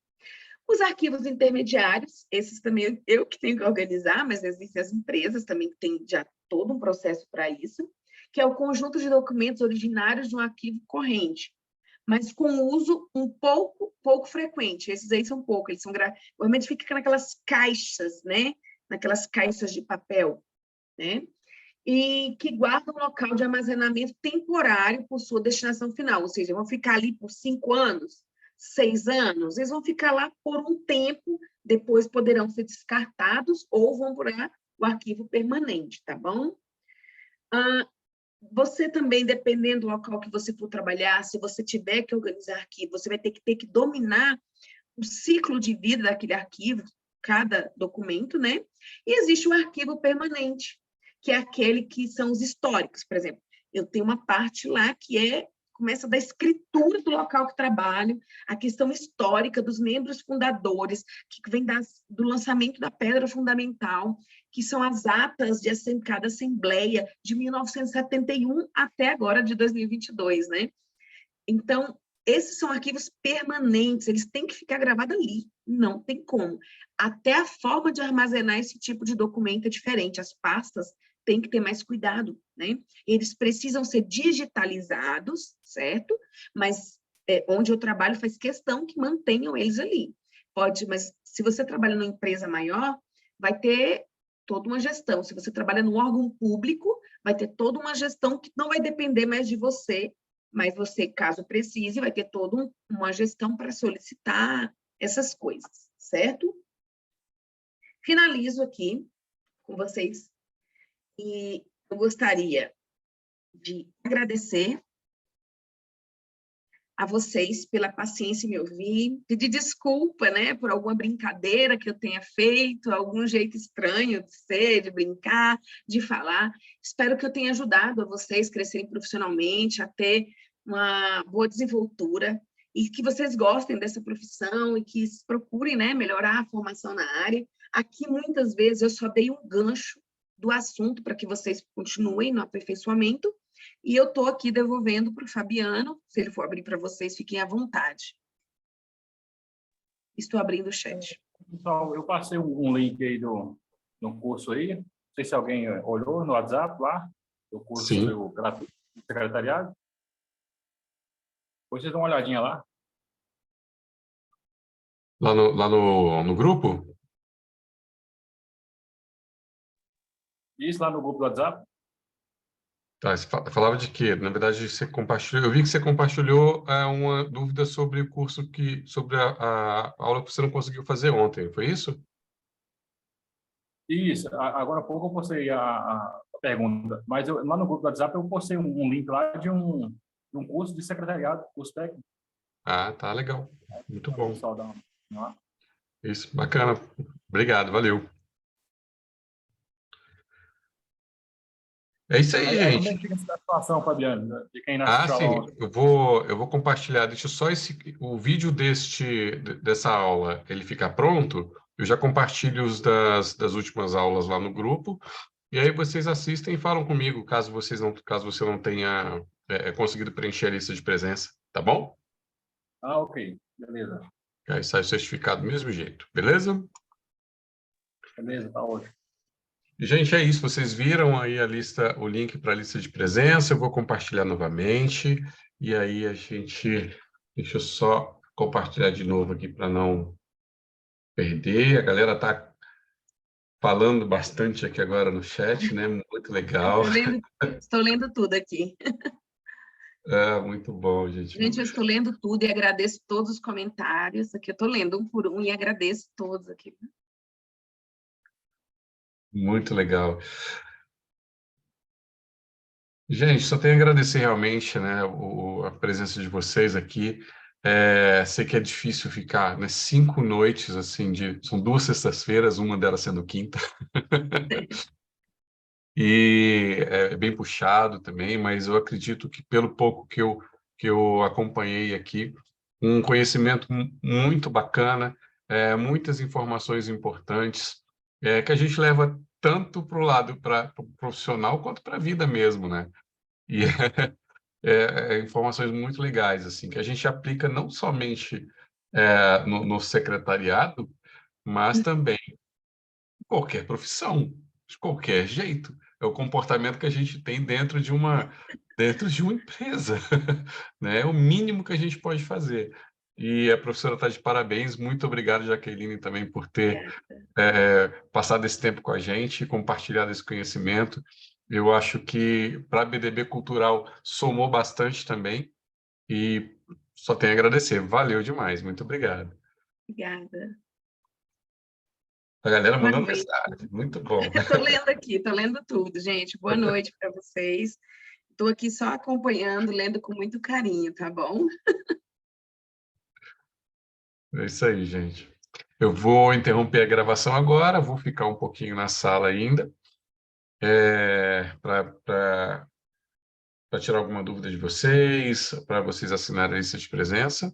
Os arquivos intermediários, esses também eu que tenho que organizar, mas existem as empresas também que têm já todo um processo para isso, que é o conjunto de documentos originários de um arquivo corrente, mas com uso um pouco frequente. Esses aí são poucos, eles são normalmente fica naquelas caixas, né? Naquelas caixas de papel, né? E que guardam um local de armazenamento temporário por sua destinação final, ou seja, vão ficar ali por 5 anos, 6 anos, eles vão ficar lá por um tempo, depois poderão ser descartados ou vão para o arquivo permanente, tá bom? Você também, dependendo do local que você for trabalhar, se você tiver que organizar arquivo, você vai ter que dominar o ciclo de vida daquele arquivo, cada documento, né? E existe o arquivo permanente, que é aquele que são os históricos. Por exemplo, eu tenho uma parte lá que começa da escritura do local que trabalho, a questão histórica dos membros fundadores, que vem do lançamento da pedra fundamental, que são as atas de cada assembleia de 1971 até agora de 2022, né? Então, esses são arquivos permanentes, eles têm que ficar gravados ali, não tem como. Até a forma de armazenar esse tipo de documento é diferente, as pastas têm que ter mais cuidado, né? Eles precisam ser digitalizados, certo? Mas onde eu trabalho faz questão que mantenham eles ali. Pode, mas se você trabalha numa empresa maior, vai ter toda uma gestão. Se você trabalha num órgão público, vai ter toda uma gestão que não vai depender mais de você, mas você, caso precise, vai ter toda uma gestão para solicitar essas coisas, certo? Finalizo aqui com vocês e eu gostaria de agradecer a vocês pela paciência em me ouvir, pedir desculpa, né, por alguma brincadeira que eu tenha feito, algum jeito estranho de ser, de brincar, de falar. Espero que eu tenha ajudado a vocês a crescerem profissionalmente, a ter uma boa desenvoltura e que vocês gostem dessa profissão e que procurem, né, melhorar a formação na área. Aqui, muitas vezes, eu só dei um gancho do assunto para que vocês continuem no aperfeiçoamento. E eu estou aqui devolvendo para o Fabiano, se ele for abrir para vocês, fiquem à vontade. Estou abrindo o chat. Pessoal, eu passei um link aí do curso aí, não sei se alguém olhou no WhatsApp lá, do curso sobre o gratuito do secretariado. Depois vocês dão uma olhadinha lá. Lá no grupo? Isso, lá no grupo do WhatsApp. Tá, você falava de quê? Na verdade, você compartilhou. Eu vi que você compartilhou uma dúvida sobre o curso sobre a aula que você não conseguiu fazer ontem, foi isso? Isso, agora há pouco eu postei a pergunta, mas lá no grupo do WhatsApp eu postei um link lá de um curso de secretariado, curso técnico. Ah, tá, legal. Muito bom. Pessoal, Isso, bacana. Obrigado, valeu. É isso aí, Aí como gente. é que fica essa situação, Fabiano, de quem não Ah, assistiu a sim, aula? eu vou compartilhar, deixa só o vídeo dessa aula, ele ficar pronto, eu já compartilho os das últimas aulas lá no grupo, e aí vocês assistem e falam comigo, caso você não tenha conseguido preencher a lista de presença, tá bom? Ah, ok. Beleza. Aí sai o certificado do mesmo jeito, beleza? Beleza, tá ótimo. Gente, é isso. Vocês viram aí o link para a lista de presença. Eu vou compartilhar novamente. E aí deixa eu só compartilhar de novo aqui para não perder. A galera está falando bastante aqui agora no chat, né? Muito legal. Estou lendo tudo aqui. Muito bom, gente. Gente, eu estou lendo tudo e agradeço todos os comentários. Aqui eu estou lendo um por um e agradeço todos aqui. Muito legal. Gente, só tenho a agradecer realmente, né, a presença de vocês aqui. Sei que é difícil ficar, né, 5 noites, assim, são 2 sextas-feiras, uma delas sendo quinta. E é bem puxado também, mas eu acredito que pelo pouco que eu acompanhei aqui, um conhecimento muito bacana, muitas informações importantes, que a gente leva tanto para o lado profissional quanto para a vida mesmo, né? E informações muito legais, assim, que a gente aplica não somente no secretariado, mas também em qualquer profissão, de qualquer jeito. É o comportamento que a gente tem dentro de uma empresa, né? É o mínimo que a gente pode fazer. E a professora está de parabéns. Muito obrigado, Jaqueline, também por ter passado esse tempo com a gente, compartilhado esse conhecimento. Eu acho que para a BDB Cultural somou bastante também e só tenho a agradecer. Valeu demais, muito obrigado. Obrigada. A galera Boa mandando noite. mensagem, muito bom. Estou lendo aqui, estou lendo tudo, gente. Boa noite para vocês. Estou aqui só acompanhando, lendo com muito carinho, tá bom? É isso aí, gente. Eu vou interromper a gravação agora, vou ficar um pouquinho na sala ainda, para tirar alguma dúvida de vocês, para vocês assinarem a lista de presença.